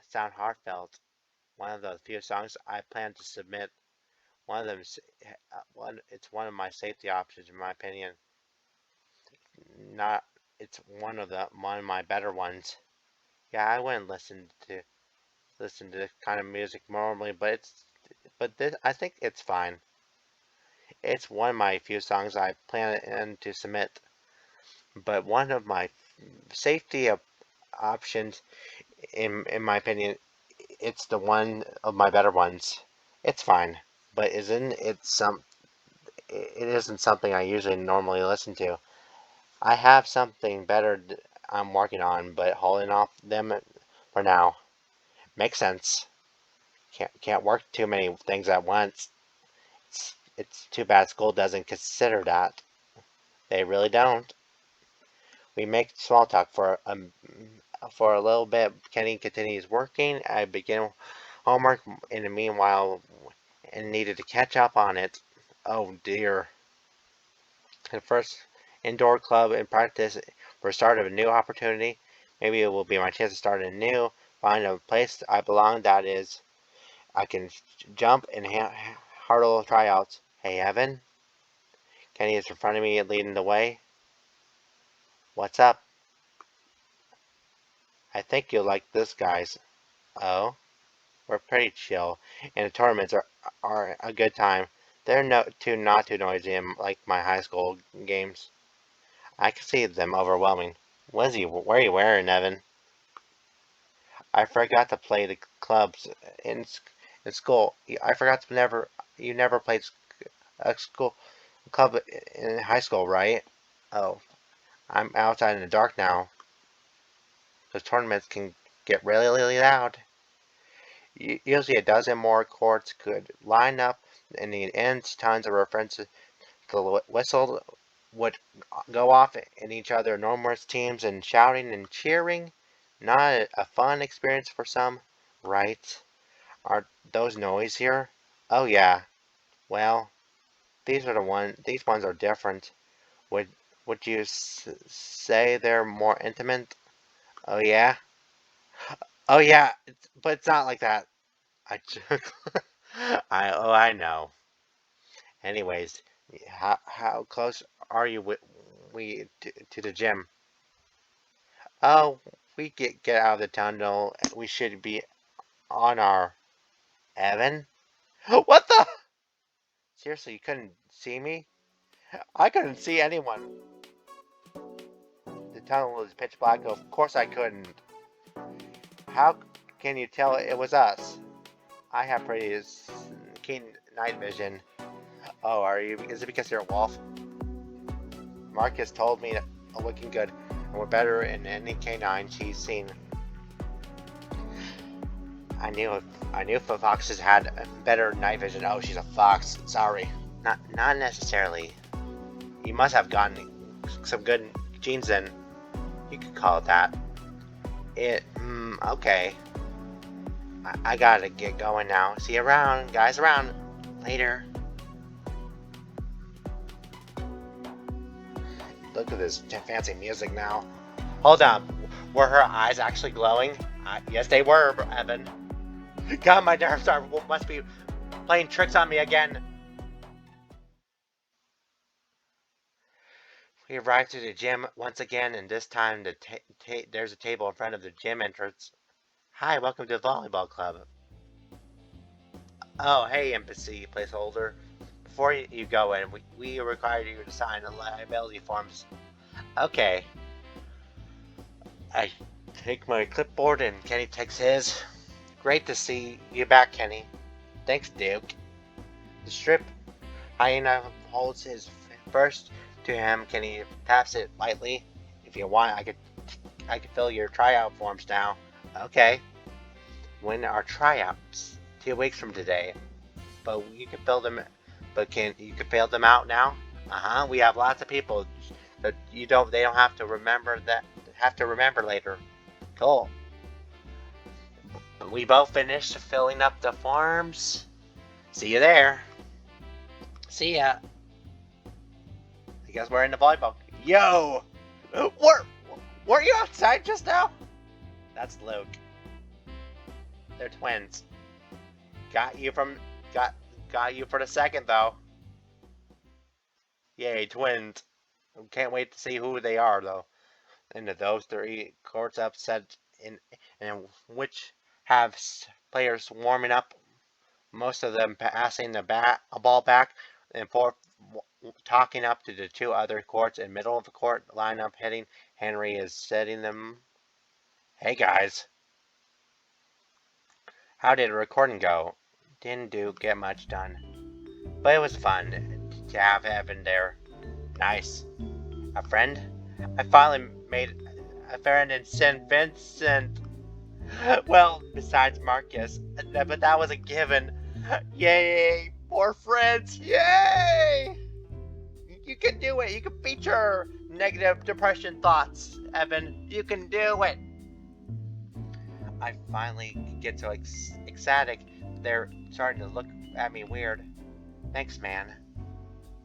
sound heartfelt. One of the few songs I plan to submit. One of them, it's one of my safety options, in my opinion. Not, it's one of my better ones. Yeah, I wouldn't listen to this kind of music normally, but this, I think it's fine. It's one of my few songs I plan to submit, but one of my safety options, in my opinion, it's the one of my better ones. It's fine, but it isn't something I usually normally listen to. I have something better I'm working on, but holding off them for now. Makes sense. Can't work too many things at once. It's too bad school doesn't consider that. They really don't. We make small talk for a little bit. Kenny continues working. I begin homework in the meanwhile and needed to catch up on it. Oh dear. The first indoor club in practice for start of a new opportunity. Maybe it will be my chance to start anew, find a place I belong that is I can jump and hurdle tryouts. Hey Evan. Kenny is in front of me leading the way. What's up? I think you'll like this, guys. Oh? We're pretty chill, and the tournaments are a good time. They're not too noisy like my high school games. I can see them overwhelming. What are you wearing, Evan? I forgot to play the clubs in school. I forgot to you never played a school club in high school, right? Oh, I'm outside in the dark now. Those tournaments can get really loud. Usually a dozen more courts could line up in the ends. Tons of references. The whistle would go off in each other. Enormous teams and shouting and cheering. Not a fun experience for some, right? Are those noisier? Oh yeah. Well, these ones are different. Would would you say they're more intimate? Oh yeah. Oh yeah. But it's not like that. I joke. I know. Anyways, how close are you to the gym? Oh, we get out of the tunnel. We should be on our Evan. What the? Seriously, you couldn't see me? I couldn't see anyone. The tunnel was pitch black. Of course I couldn't. How can you tell it was us? I have pretty keen night vision. Oh, are you? Is it because you're a wolf? Marcus told me looking good, and we're better in any canine she's seen. I knew foxes had better night vision. Oh, she's a fox. Sorry. Not necessarily. You must have gotten some good genes then. You could call it that. Okay. I gotta get going now. See you around, guys around. Later. Look at this fancy music now. Hold on. Were her eyes actually glowing? Yes, they were, Evan. God, my nerves must be playing tricks on me again. We arrived at the gym once again, and this time there's a table in front of the gym entrance. Hi, welcome to the volleyball club. Oh, hey, embassy placeholder. Before you go in, we require you to sign the liability forms. Okay. I take my clipboard and Kenny takes his. Great to see you back, Kenny. Thanks, Dirk. The strip hyena holds his first to him. Can he taps it lightly? If you want, I could fill your tryout forms now. Okay. When are tryouts? 2 weeks from today. But you can fill them. But you can fill them out now? We have lots of people that they don't have to remember that. Have to remember later. Cool. We both finished filling up the forms. See you there. See ya. I guess we're in the volleyball. Yo! Were you outside just now? That's Luke. They're twins. Got you for the second though. Yay, twins. Can't wait to see who they are though. And those 3 courts upset in which have players warming up, most of them passing a ball back and forth, talking up to the 2 other courts in middle of the court lineup hitting. Henry is setting them. Hey guys. How did the recording go? Didn't get much done. But it was fun to have Evan there. Nice. A friend? I finally made a friend in St. Vincent. Well, besides Marcus. But that was a given. Yay! More friends! Yay! You can do it! You can beat your negative depression thoughts, Evan. You can do it! I finally get so ecstatic. They're starting to look at me weird. Thanks, man.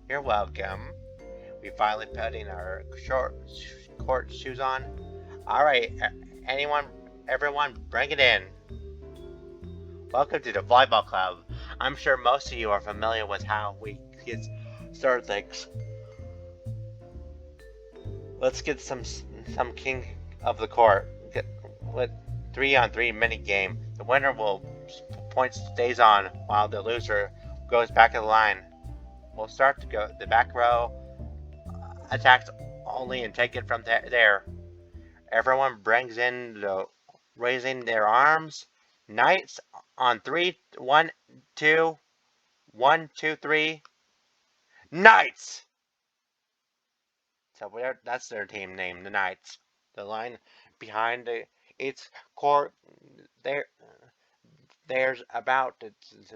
You're welcome. We finally putting our short court shoes on. Alright, everyone, bring it in. Welcome to the volleyball club. I'm sure most of you are familiar with how we get started things. Let's get some king of the court. With 3-on-3 mini game. The winner will point stays on while the loser goes back to the line. We'll start to go the back row attacks only and take it from there. Everyone brings in the raising their arms. Knights on 3. 1, 2. 1, 2, 3. Knights! So that's their team name, the Knights. The line behind its court, there's about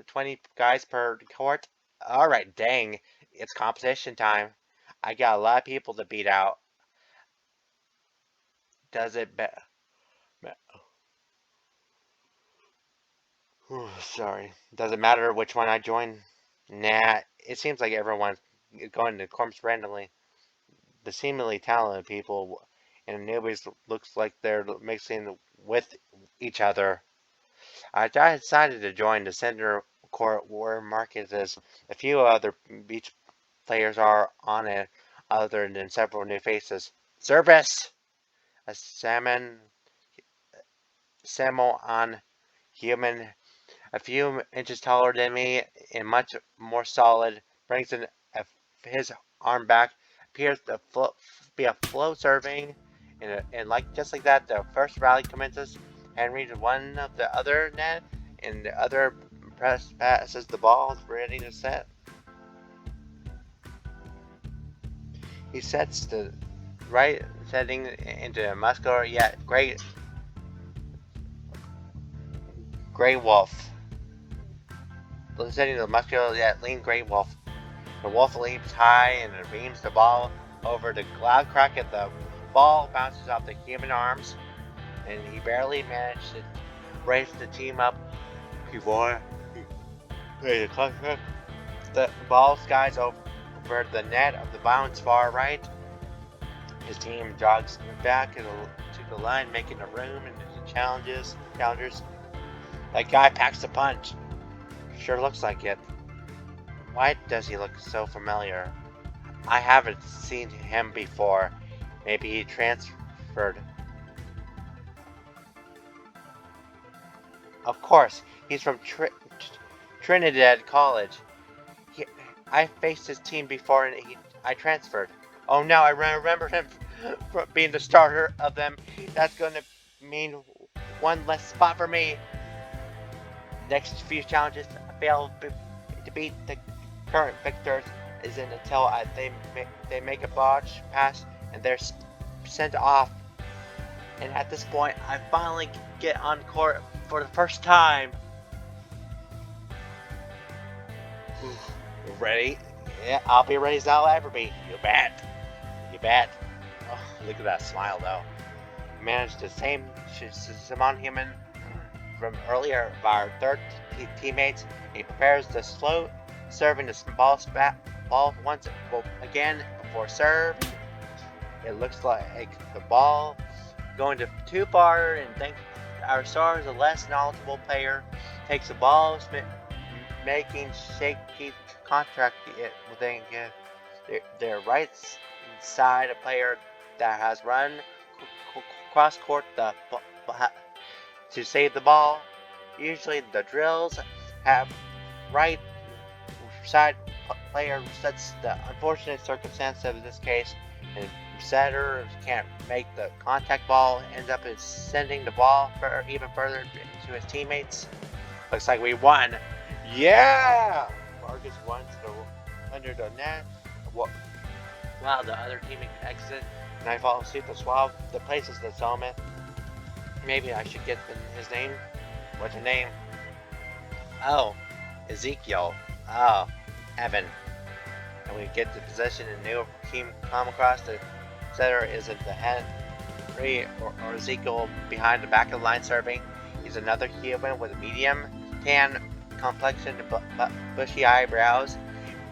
20 guys per court. Alright, dang. It's competition time. I got a lot of people to beat out. Does it sorry. Does it matter which one I join? Nah, it seems like everyone's going to corpse randomly. The seemingly talented people and newbies looks like they're mixing with each other. I decided to join the center court where Marcus is. A few other beach players are on it, other than several new faces. Service! A salmon on human, a few inches taller than me and much more solid, brings in his arm back, appears to be a flow serving, and just like that, the first rally commences. Henry to one of the other net, and the other passes the ball, ready to set. He sets the right setting into a muscular yet great gray wolf. Setting the muscular yet lean gray wolf. The wolf leaps high and beams the ball over the loud crack at the ball bounces off the human arms, and he barely managed to raise the team up before the ball skies over the net of the bounce far right. His team jogs back to the line, making a room and the challengers. That guy packs a punch. Sure looks like it. Why does he look so familiar? I haven't seen him before. Maybe he transferred. Of course, he's from Trinidad College. I faced his team before and I transferred. Oh no, I remember him from being the starter of them. That's going to mean one less spot for me. Next few challenges, I failed to beat the current victors. isn't until they make a botch pass and they're sent off. And at this point, I finally get on court for the first time. Ready? Yeah, I'll be ready as I'll ever be. You bet. You bet. Oh, look at that smile, though. Managed the same Simon Human from earlier of our third teammates. He prepares the slow serving the ball once again before serve. It looks like the ball going too far, and think our star is a less knowledgeable player takes the ball, making shaky contact with their right side. A player that has run cross court to save the ball. Usually the drills have right side player sets the unfortunate circumstance of this case, and setter can't make the contact ball, ends up sending the ball even further to his teammates. Looks like we won. Yeah! Marcus runs under the net. Wow, the other teammate exit, and I follow suit to swab the places the Solomon. Maybe I should get his name. What's your name? Oh, Ezekiel. Oh, Evan. And we get the possession and new team come across. The setter isn't the Henry or Ezekiel behind the back of the line serving. He's another Cuban with a medium tan complexion and bushy eyebrows.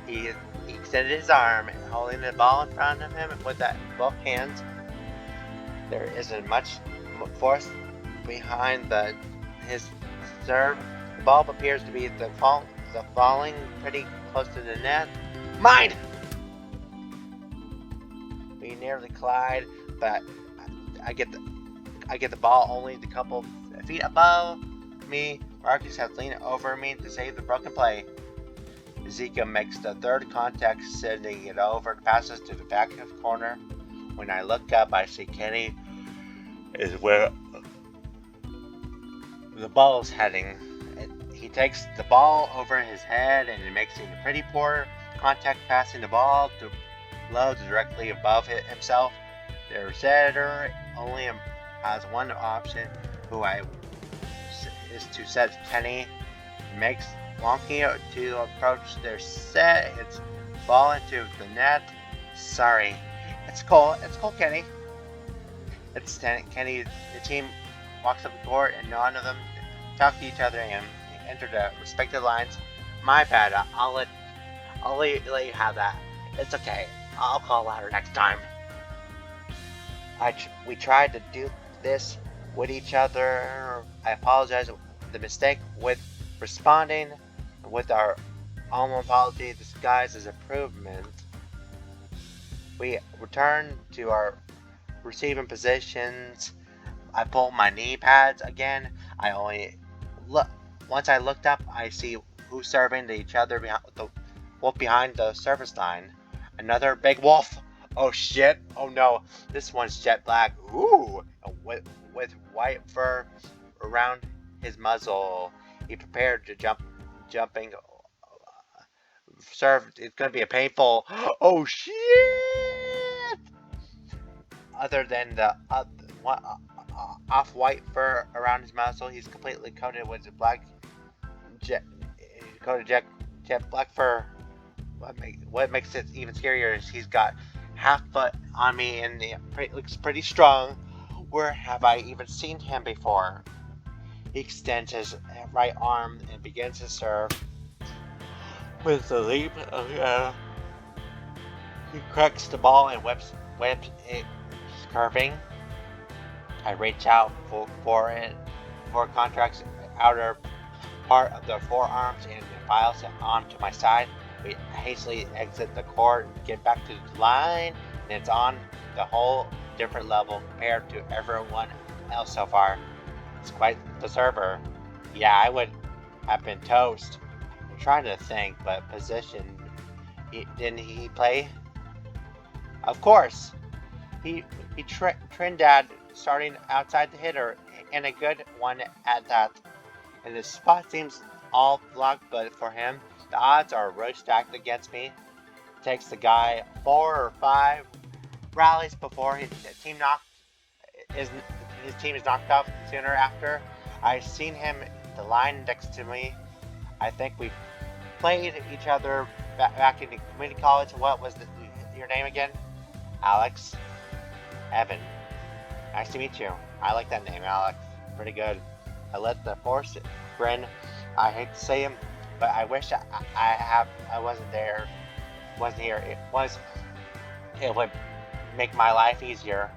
He extended his arm, holding the ball in front of him with both hands. There isn't much force behind his serve. The ball appears to be falling pretty close to the net. Mine! We nearly collide, but I get the ball only a couple feet above me. Marcus has leaned over me to save the broken play. Ezekiel makes the third contact, sending it over, passes to the back of the corner. When I look up, I see Kenny is where the ball is heading. He takes the ball over his head and he makes a pretty poor contact, passing the ball to low directly above himself. The setter only has one option, is to set Kenny. Makes wonky to approach their set. It's ball into the net. Sorry. It's cool, Kenny. It's Kenny. The team walks up the court and none of them talk to each other and enter the respective lines. My bad. I'll let you have that. It's okay. I'll call louder next time. We tried to do this with each other. I apologize for the mistake with responding with our own apology disguised as improvement. We return to our receiving positions. I pull my knee pads again. Once I looked up, I see who's serving to each other behind the service line. Another big wolf. Oh shit. Oh no. This one's jet black. Ooh. With white fur around his muzzle. He prepared to jumping. Serve. It's gonna be a painful. Oh shit. Other than the off-white fur around his muzzle, he's completely coated with black jet black fur. What makes it even scarier is he's got half foot on me and it looks pretty strong. Where have I even seen him before? He extends his right arm and begins to serve. With the leap, he cracks the ball and whips it curving. I reach out for it, for contracts outer part of the forearms and files it onto my side. We hastily exit the court, get back to the line, and it's on the whole different level compared to everyone else so far. It's quite the server. Yeah, I would have been toast. I'm trying to think, but position, didn't he play? Of course. He Trinidad starting outside the hitter, and a good one at that. And the spot seems all blocked, but for him, the odds are really stacked against me. takes the guy 4 or 5 rallies before his, his team is knocked off sooner after. I've seen him, the line next to me. I think we played each other back in community college. What was your name again? Alex? Evan. Nice to meet you. I like that name, Alex. Pretty good. I let the horse grin. I hate to say him, but I wish I wasn't there. Wasn't here. It would make my life easier.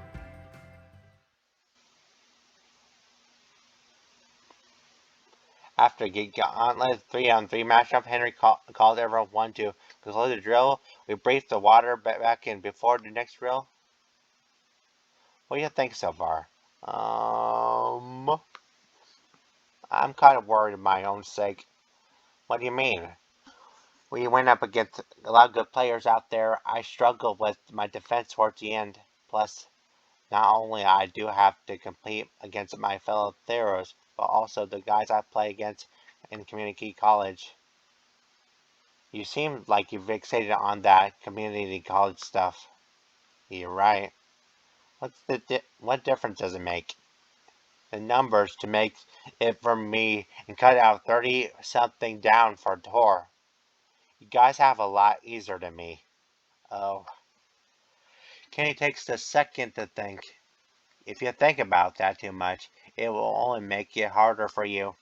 After a gauntlet 3-on-3 matchup, Henry called everyone one to conclude the drill. We briefed the water back in before the next drill. What do you think so far? I'm kind of worried for my own sake. What do you mean? We went up against a lot of good players out there. I struggled with my defense towards the end. Plus, not only I do have to compete against my fellow Theros, but also the guys I play against in community college. You seem like you're fixated on that community college stuff. You're right. What difference does it make? The numbers to make it for me and cut out 30 something down for Tor. You guys have a lot easier than me. Oh. Kenny takes a second to think. If you think about that too much, it will only make it harder for you.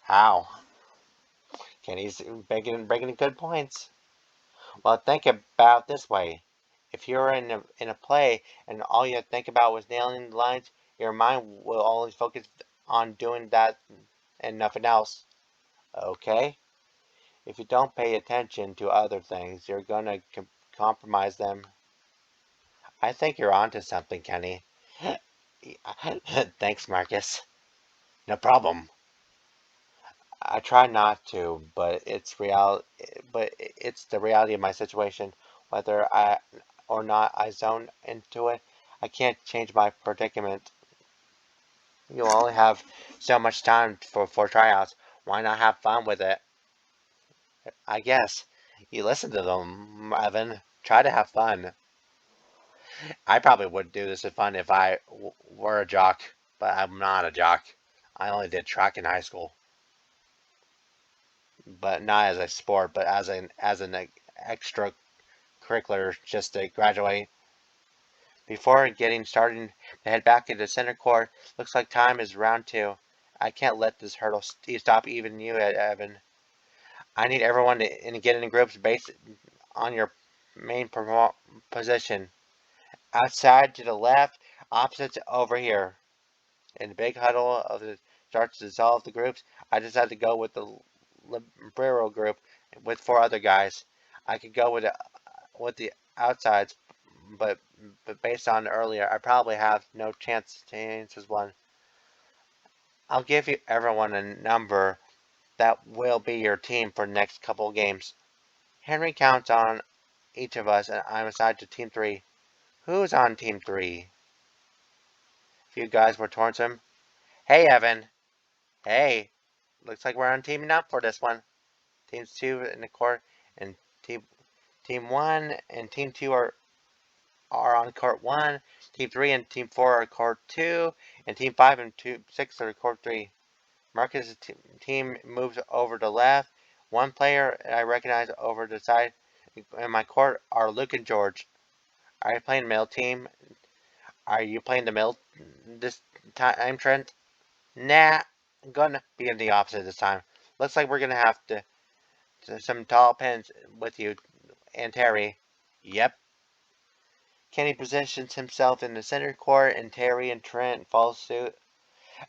How? Kenny's breaking good points. Well, think about it this way. If you're in a play and all you think about was nailing the lines, your mind will only focus on doing that and nothing else. Okay? If you don't pay attention to other things, you're gonna compromise them. I think you're onto something, Kenny. Thanks, Marcus. No problem. I try not to, but it's the reality of my situation. Whether I or not I zone into it, I can't change my predicament. You'll only have so much time for tryouts. Why not have fun with it? I guess. You listen to them, Evan. Try to have fun. I probably would do this for fun if I were a jock, but I'm not a jock. I only did track in high school, but not as a sport, but as an extracurricular just to graduate. Before getting started to head back into center court, looks like time is round 2. I can't let this hurdle stop even you, Evan. I need everyone to get in groups based on your main position. Outside to the left, opposites over here. In the big huddle of the starts to dissolve the groups, I decided to go with the Libero group with 4 other guys. I could go with the outsides, but based on earlier, I probably have no chance to answer one. I'll give you everyone a number that will be your team for the next couple of games. Henry counts on each of us, and I'm assigned to Team 3. Who's on Team 3? A few guys were towards him. Hey, Evan. Hey. Looks like we're on teaming up for this one. Teams 2 in the court, and Team 1 and Team 2 are on court 1. Team 3 and Team 4 are court 2, and Team 5 and 6 are court 3. Marcus' team moves over to left. One player I recognize over the side in my court are Luke and George. Are you playing middle team? Are you playing the middle this time, Trent? Nah, I'm gonna be in the opposite this time. Looks like we're gonna have to some tall pins with you and Terry. Yep. Kenny positions himself in the center court, and Terry and Trent follow suit.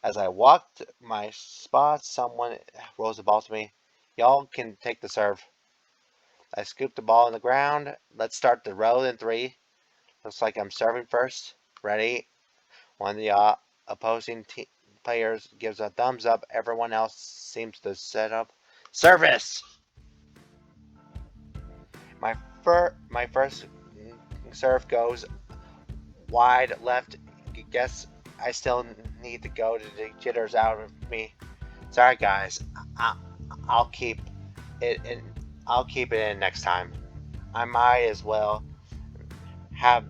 As I walk to my spot, someone rolls the ball to me. Y'all can take the serve. I scoop the ball on the ground. Let's start the row in 3. Looks like I'm serving first. Ready? One of the opposing players gives a thumbs up. Everyone else seems to set up. Service! My first serve goes wide left. Guess I still need to go to the jitters out of me. Sorry, guys. I'll keep it in. I'll keep it in next time. I might as well have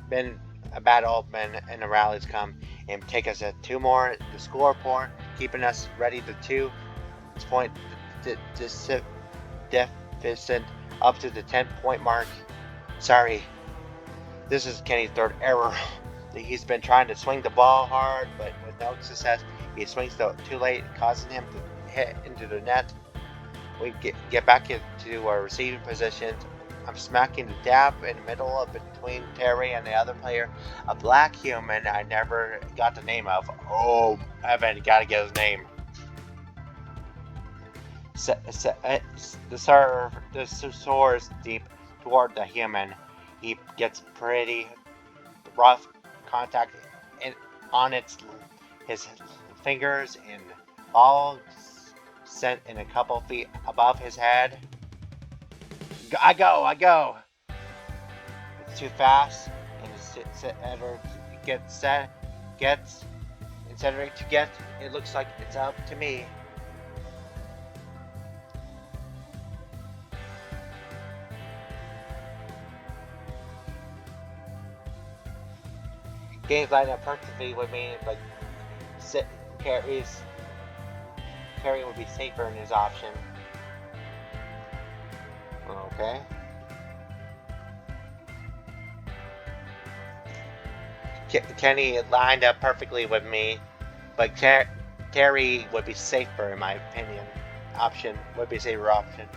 been a bad omen and the rallies come and take us at 2 more. The score poor, keeping us ready to 2 point deficit up to the 10-point mark. Sorry, this is Kenny's third error. He's been trying to swing the ball hard, but with no success. He swings too late, causing him to hit into the net. We get back into our receiving positions. I'm smacking the dab in the middle of between Terry and the other player, a black human I never got the name of. Oh, Evan, gotta get his name. The soars deep toward the human. He gets pretty rough contact on his fingers and ball sent in a couple feet above his head. I go. It's too fast, and it looks like it's up to me. Games line up perfectly with me, but Carry would be safer in his option. Okay. Kenny lined up perfectly with me, but Terry would be safer in my opinion. Would be safer option.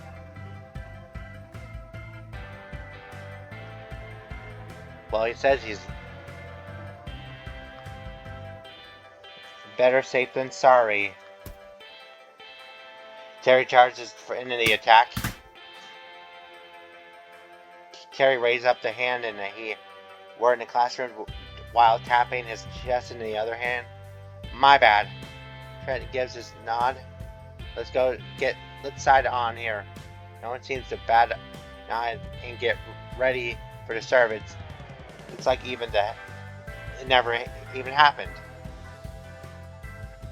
Well, he says he's better safe than sorry. Terry charges into the attack. Terry raised up the hand and we're in the classroom while tapping his chest in the other hand. My bad. Trent gives his nod. Let's side on here. No one seems to bat an eye and get ready for the serve. It's like it never even happened.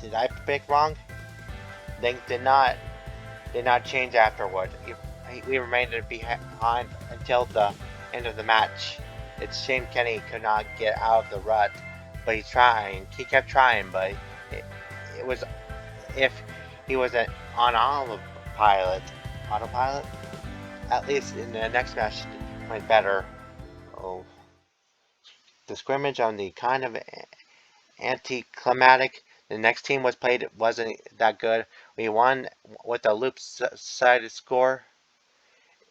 Did I pick wrong? Things did not change afterward. We remained behind until the end of the match. It's a shame Kenny could not get out of the rut, but he's trying. He kept trying, but it was if he was on autopilot. At least in the next match went better. Oh, the scrimmage on the kind of anticlimactic. The next team wasn't that good. We won with a loop-sided score.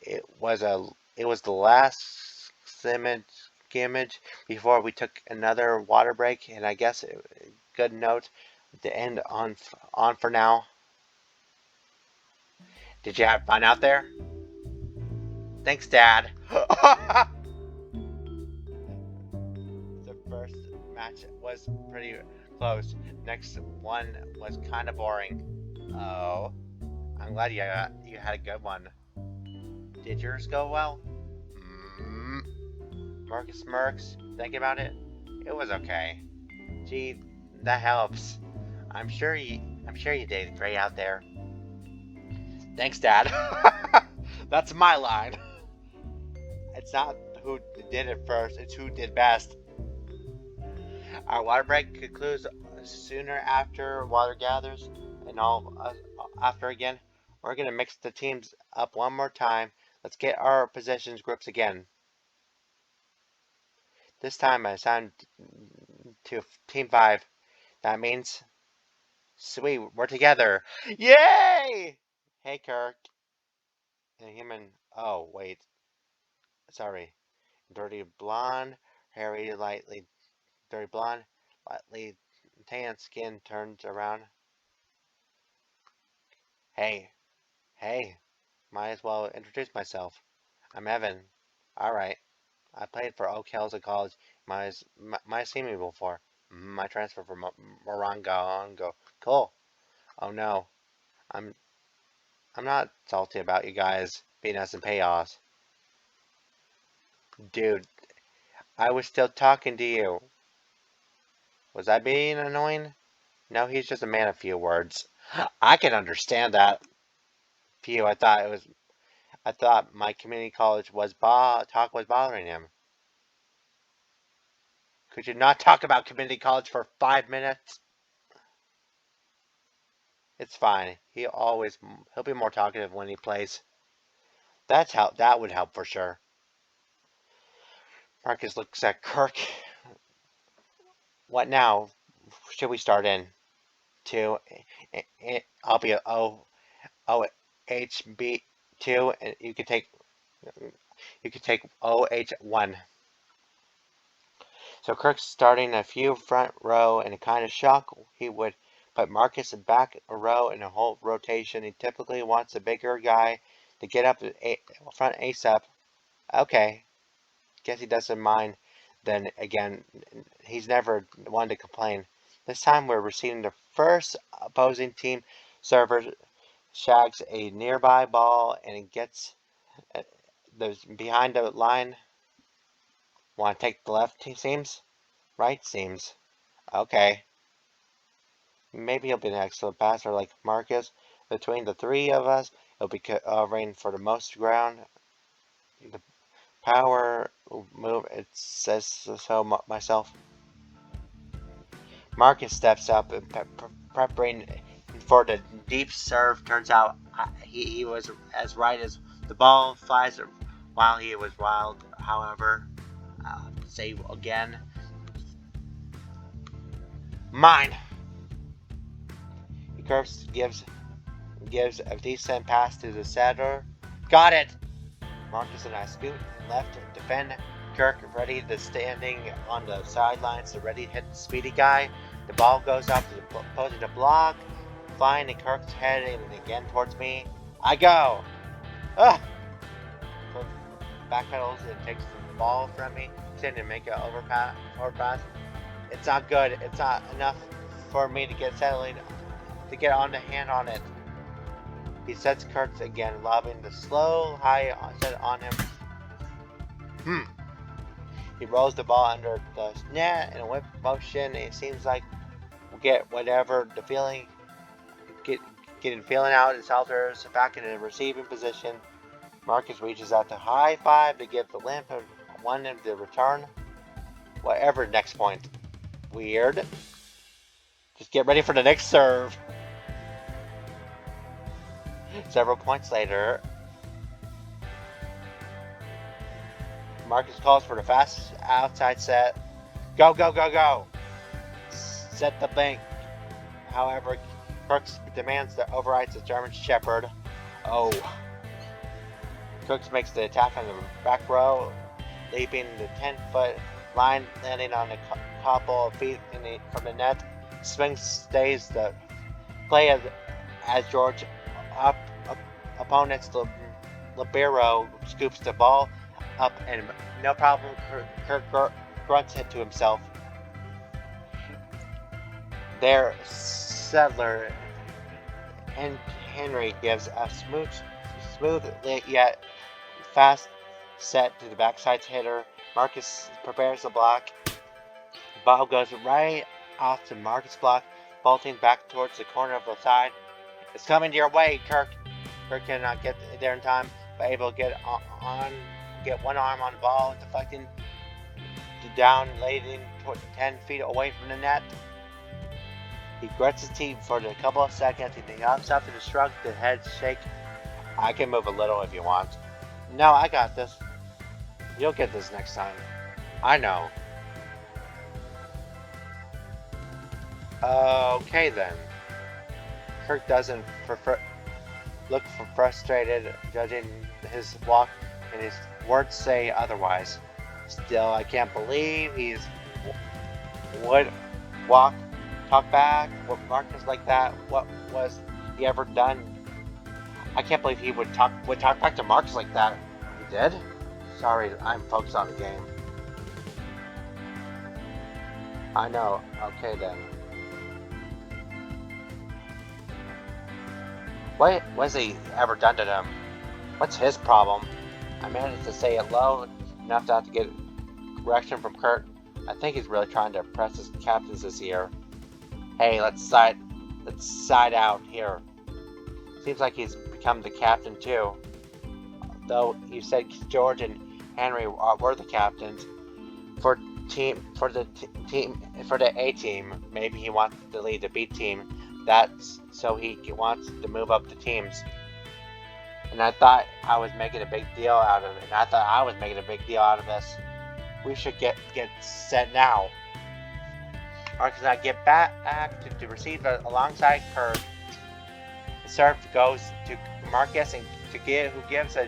It was the last scrimmage before we took another water break, and I guess good note to end on for now. Did you have fun out there? Thanks, Dad. The first match was pretty close. Next one was kind of boring. Oh, I'm glad you had a good one. Did yours go well? Marcus smirks. Thinking about it, it was okay. Gee, that helps. I'm sure you did great out there. Thanks, Dad. That's my line. It's not who did it first, it's who did best. Our water break concludes sooner after water gathers, and all after again. We're going to mix the teams up one more time. Let's get our positions groups again. This time I assigned to Team 5. That means, sweet, we're together. Yay! Hey, Kirk. And human, oh, wait. Sorry. Dirty blonde, dirty blonde, lightly tan skin turns around. Hey, might as well introduce myself. I'm Evan. Alright. I played for Oak Hills at college. Might have seen me before. My transfer from Morongo. Cool. Oh no. I'm not salty about you guys beating us in payoffs. Dude, I was still talking to you. Was I being annoying? No, he's just a man of few words. I can understand that. Few, I thought it was I thought my community college talk was bothering him. Could you not talk about community college for 5 minutes? It's fine. He'll be more talkative when he plays. That would help for sure. Marcus looks at Kirk. What now? Should we start in? Two. I'll be a OHB2, and you could take OH1. So Kirk's starting a few front row in a kind of shock. He would put Marcus back a row in a whole rotation. He typically wants a bigger guy to get up front ASAP. Okay, guess he doesn't mind. Then again, he's never one to complain. This time we're receiving the first opposing team server shags a nearby ball and gets behind the line. Want to take the left seams? Right seams. Okay. Maybe he'll be an excellent passer like Marcus. Between the three of us, he'll be covering for the most ground. The power move, it says so myself. Marcus steps up and preparing for the deep serve. Turns out he was as right as the ball flies while he was wild. However, save again. Mine. He curves, gives a decent pass to the setter. Got it. Marcus and I scoot left to defend. Kirk ready to standing on the sidelines to ready to hit the speedy guy. The ball goes up to the opposing to block, flying in Kirk's head and again towards me. I go. Ugh. Kirk backpedals and takes the ball from me, trying to make an overpass. It's not good. It's not enough for me to get settling, to get on the hand on it. He sets Kirk again, lobbing the slow high set on him. He rolls the ball under the net in a whip motion. It seems like we'll get whatever the feeling, getting feeling out. His alters back in the receiving position. Marcus reaches out to high five to give the limp one of the return. Whatever next point. Weird. Just get ready for the next serve. Several points later, Marcus calls for the fast outside set. Go, go, go, go. Set the bank. However, Crooks demands that overrides the German Shepherd. Oh. Crooks makes the attack on the back row, leaping the 10-foot line, landing on a couple of feet from the net. Swing stays the play as George opponent's libero scoops the ball up and no problem. Kirk grunts it to himself. Their settler and Henry gives a smooth yet fast set to the backside hitter. Marcus prepares the block. The ball goes right off the Marcus block, bolting back towards the corner of the side. It's coming your way, Kirk. Kirk cannot get there in time, but able to get one arm on the ball, deflecting down, leading 10 feet away from the net. He grits his teeth for a couple of seconds, and he hops up and shrugs the head shake. I can move a little if you want. No, I got this. You'll get this next time. I know. Okay then. Kirk doesn't look frustrated, judging his walk, and his words say otherwise. Still, I can't believe he's would talk back with Marcus like that. What was he ever done? I can't believe he would talk back to Marcus like that. He did? Sorry, I'm focused on the game. I know. Okay then. What was he ever done to them? What's his problem? I managed to say it low enough not to get correction from Kurt. I think he's really trying to impress his captains this year. Hey, let's side out here. Seems like he's become the captain too. though you said George and Henry were the captains for the A team. Maybe he wants to lead the B team. That's so he wants to move up the teams. And I thought I was making a big deal out of it. And I thought I was making a big deal out of this. We should get set now. Marcus and I get back to receive alongside Kirk. The serve goes to Marcus and who gives a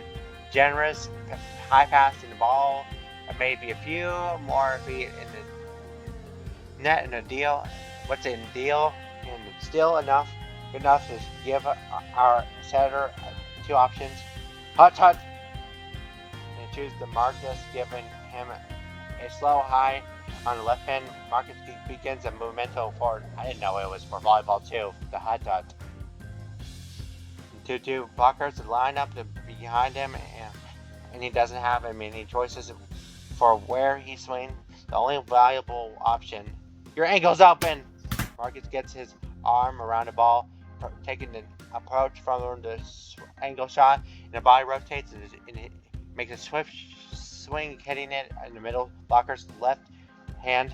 generous high pass to the ball. And maybe a few more feet in the net and a deal. What's in deal? And still enough to give our setter two options. Hut. And choose the Marcus, giving him a slow high on the left hand. Marcus begins a momentum forward. I didn't know it was for volleyball too. The hut. Two blockers line up behind him, and he doesn't have many choices for where he swings. The only valuable option. Your ankle's open. Marcus gets his arm around the ball, taking the approach from the angle shot, and the body rotates and it makes a swift swing, hitting it in the middle blocker's left hand,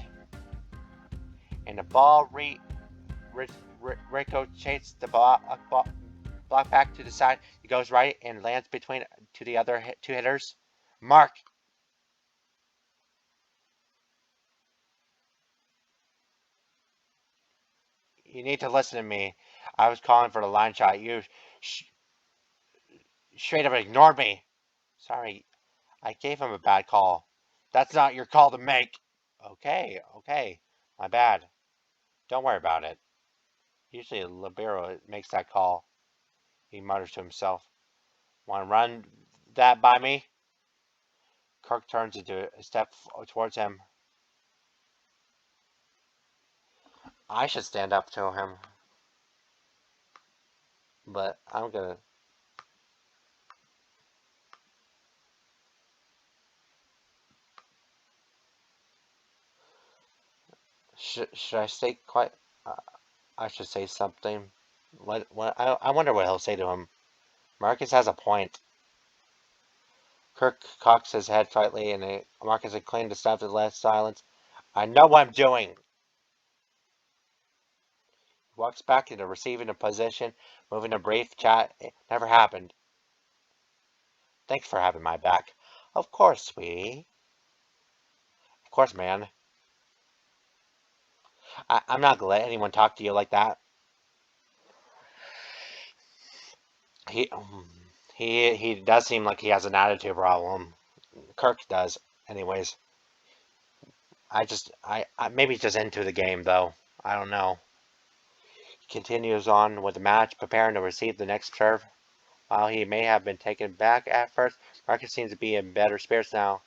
and the ball ricochets the block back to the side. It goes right and lands between to the other two hitters. Mark. You need to listen to me. I was calling for the line shot. You straight up ignored me. Sorry, I gave him a bad call. That's not your call to make. Okay. My bad. Don't worry about it. Usually a libero makes that call. He mutters to himself. Want to run that by me? Kirk turns into a step towards him. I should stand up to him. But I'm gonna. Should I say quite? I should say something. I wonder what he'll say to him. Marcus has a point. Kirk cocks his head slightly, and Marcus had claimed to stop the last silence. I know what I'm doing. He walks back into receiving a position, moving a brief chat. It never happened. Thanks for having my back. Of course, sweetie. Of course, man. I'm not gonna let anyone talk to you like that. He he does seem like he has an attitude problem. Kirk does, anyways. Maybe he's just into the game though. I don't know. He continues on with the match, preparing to receive the next serve. While he may have been taken back at first, Marcus seems to be in better spirits now.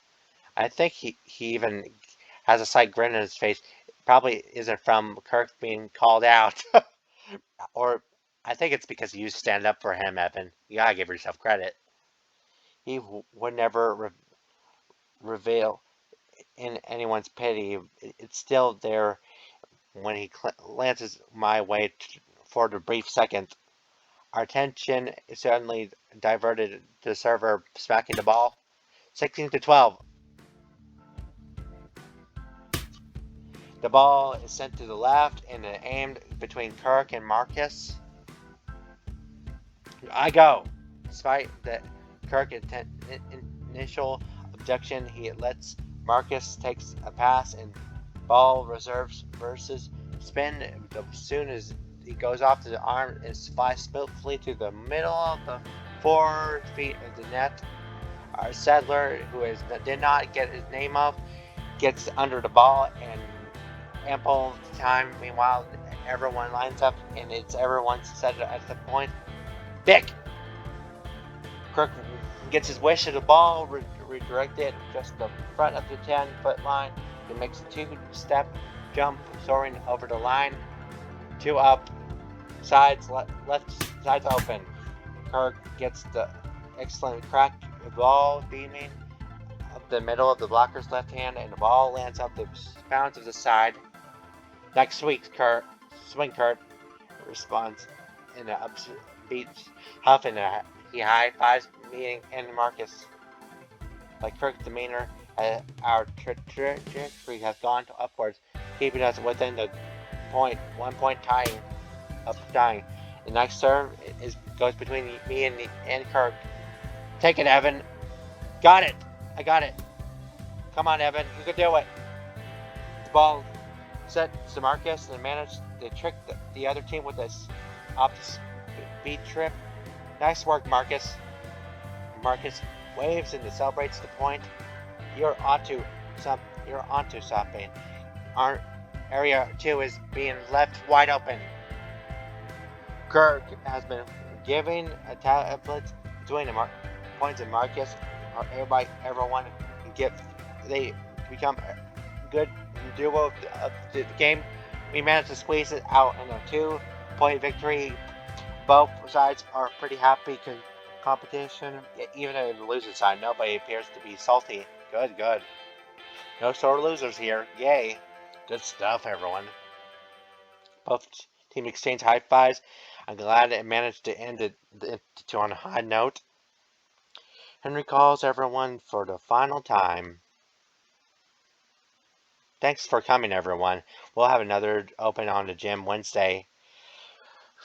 I think he even has a slight grin on his face. Probably isn't from Kirk being called out. Or I think it's because you stand up for him, Evan. You gotta give yourself credit. He would never reveal in anyone's pity. It's still there when he glances my way for the brief second. Our attention is suddenly diverted to the server smacking the ball. 16-12. The ball is sent to the left and aimed between Kirk and Marcus. I go. Despite the Kirk initial objection, he lets Marcus takes a pass and ball reserves versus spin. As soon as he goes off to the arm, it flies smoothly to the middle of the 4 feet of the net. Our settler, did not get his name up, gets under the ball and ample time. Meanwhile, everyone lines up and it's everyone's set at the point. Dick! Kirk gets his wish at the ball, redirected just the front of the 10-foot line. He makes a 2-step jump, soaring over the line. 2 up, sides left sides open. Kirk gets the excellent crack ball beaming up the middle of the blocker's left hand, and the ball lands up the bounce of the side. Next week, Kurt responds in an upbeat huff, and he high fives me and Marcus. Like Kirk's demeanor, our trajectory has gone upwards, keeping us within the 1 point tying. The next serve goes between me and Kirk. Take it, Evan. Got it. I got it. Come on, Evan. You can do it. The ball set to Marcus and managed to trick the other team with this off-speed trip. Nice work, Marcus. Marcus waves and celebrates the point. You're onto something. Our area 2 is being left wide open. Kirk has been giving a tablet between the points and Marcus. Everyone they become a good duo of the game. We managed to squeeze it out in a 2-point victory. Both sides are pretty happy. Competition, even on the losing side, nobody appears to be salty. Good. No sore losers here. Yay. Good stuff, everyone. Both teams exchange high fives. I'm glad it managed to end it on a high note. Henry calls everyone for the final time. Thanks for coming, everyone. We'll have another open on the gym Wednesday.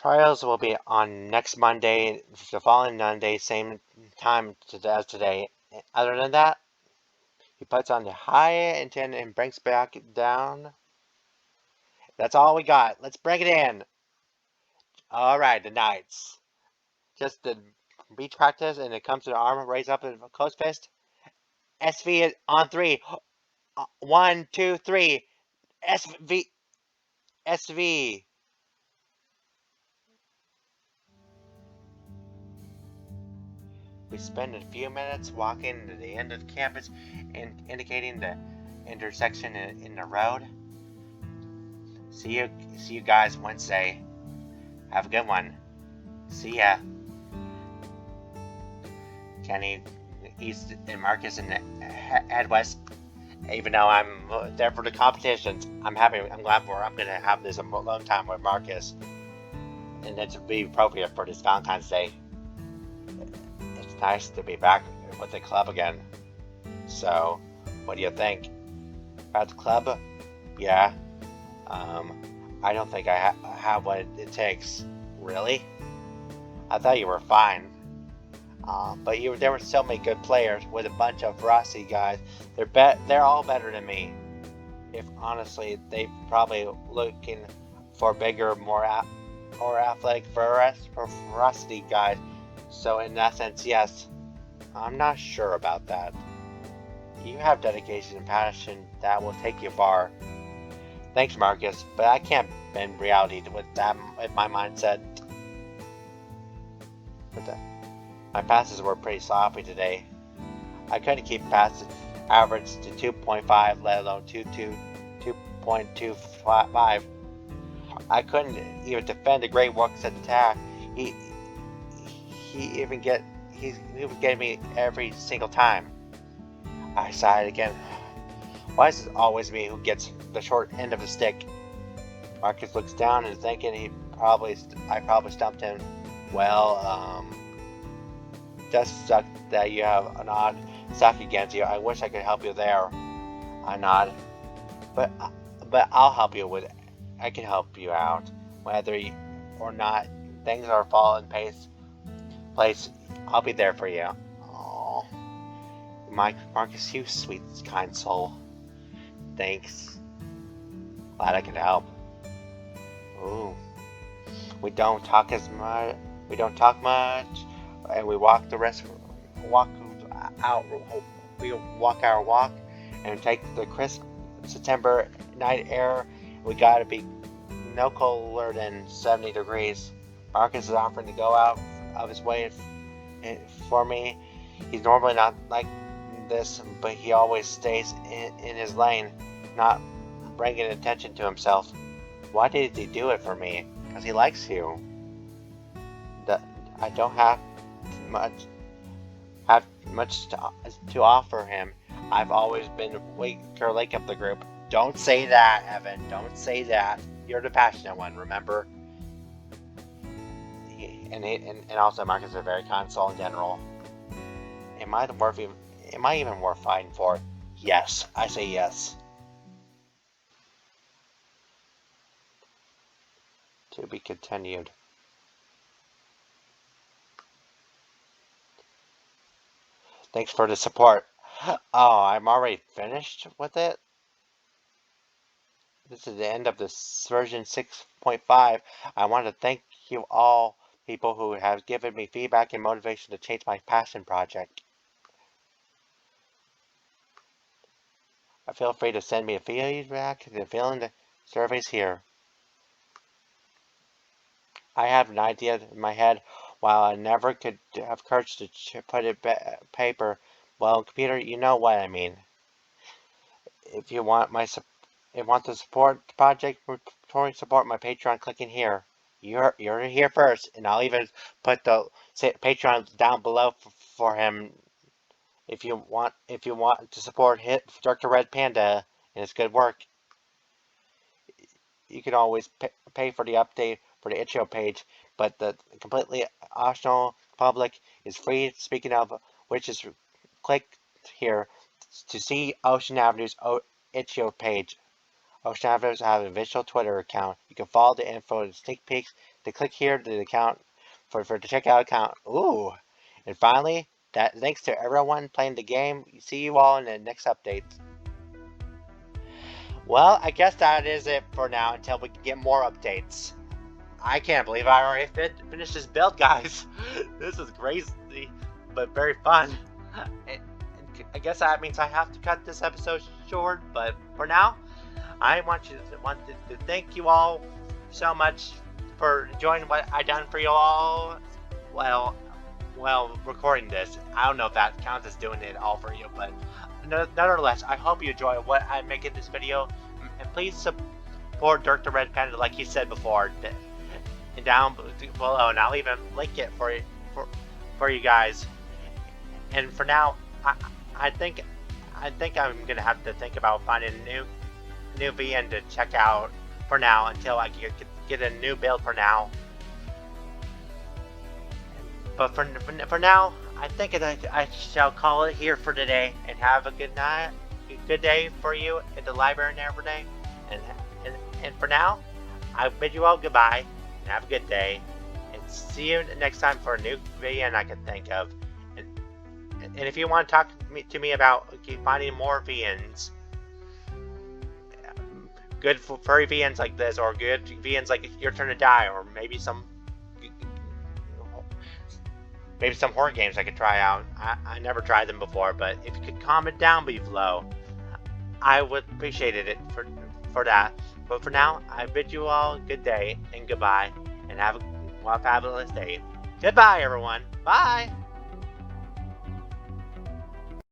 Trials will be on next Monday, the following Monday, same time as today. Other than that, he puts on the high intent and brings back down. That's all we got. Let's bring it in. All right, the Knights. Just the beach practice, and it comes to the arm, raise up in a close fist. SV is on 3. 1, 2, 3. SV. We spend a few minutes walking to the end of the campus and indicating the intersection in the road. See you guys Wednesday. Have a good one. See ya. Kenny, East, and Marcus, and head west. Even though I'm there for the competitions, I'm glad I'm going to have this alone time with Marcus. And it would be appropriate for this Valentine's Day. It's nice to be back with the club again. So, what do you think? At the club? Yeah. I don't think I have what it takes. Really? I thought you were fine. But there were so many good players with a bunch of rusty guys. They're all better than me. If honestly, they probably looking for bigger, more athletic, rusty guys. So in that sense, yes. I'm not sure about that. You have dedication and passion that will take you far. Thanks, Marcus, but I can't bend reality with my mindset. My passes were pretty sloppy today. I couldn't keep passes average to 2.5, let alone 2.25. I couldn't even defend the great work at the tag. He even get me every single time. I sighed again. Why is it always me who gets the short end of the stick? Marcus looks down and thinking I probably stumped him. Well, just suck that you have an odd suck against you. I wish I could help you there. I nod. But I'll help you with it. I can help you out. Whether or not things are falling place, I'll be there for you. Aww. Marcus, you sweet, kind soul. Thanks. Glad I could help. Ooh. We don't talk much, and we walk our walk, and take the crisp September night air. We gotta be no colder than 70 degrees. Marcus is offering to go out of his way for me. He's normally not like this, but he always stays in his lane, not bringing attention to himself. Why did he do it for me? Because he likes you. I don't have much to offer him. I've always been weaker link of the group. Don't say that, Evan. Don't say that. You're the passionate one, remember? And also Marcus is a very kind soul in general. Am I even worth fighting for? Yes, I say yes. To be continued. Thanks for the support. Oh, I'm already finished with it? This is the end of this version 6.5. I want to thank you all people who have given me feedback and motivation to change my passion project. Feel free to send me a feedback and fill in the surveys here. I have an idea in my head while I never could have courage to put it paper. Well, computer, you know what I mean. If you want to support the project, support my Patreon, clicking here. You're here first, and I'll even put the Patreon down below for him. If you want to support Dirk the Red Panda and his good work, you can always pay for the update for the itch.io page, but the completely optional public is free. Speaking of which, is click here to see Ocean Avenue's itch.io page. Ocean Avenues have a official Twitter account. You can follow the info and sneak peeks. To click here to the account for the checkout account. Ooh, and finally, thanks to everyone playing the game. See you all in the next update. Well, I guess that is it for now until we can get more updates. I can't believe I already finished this build, guys. This is crazy, but very fun. I guess that means I have to cut this episode short, but for now, I want to thank you all so much for enjoying what I done for you all. Well, recording this. I don't know if that counts as doing it all for you, but nonetheless, I hope you enjoy what I make in this video. And please support Dirk the Red Panda, like he said before, and down below, and I'll even link it for you guys. And for now, I think I'm gonna have to think about finding a new VN to check out for now until I get a new build for now. But for now, I think I shall call it here for today, and have a good night, good day for you at the library and every day. And for now, I bid you all goodbye and have a good day, and see you next time for a new VN I can think of. And if you want to talk to me about finding more VNs, good furry VNs like this, or good VNs like Your Turn to Die, or maybe some horror games I could try out. I never tried them before, but if you could comment down below, I would appreciate it for that. But for now, I bid you all good day and goodbye, and have a fabulous day. Goodbye, everyone. Bye.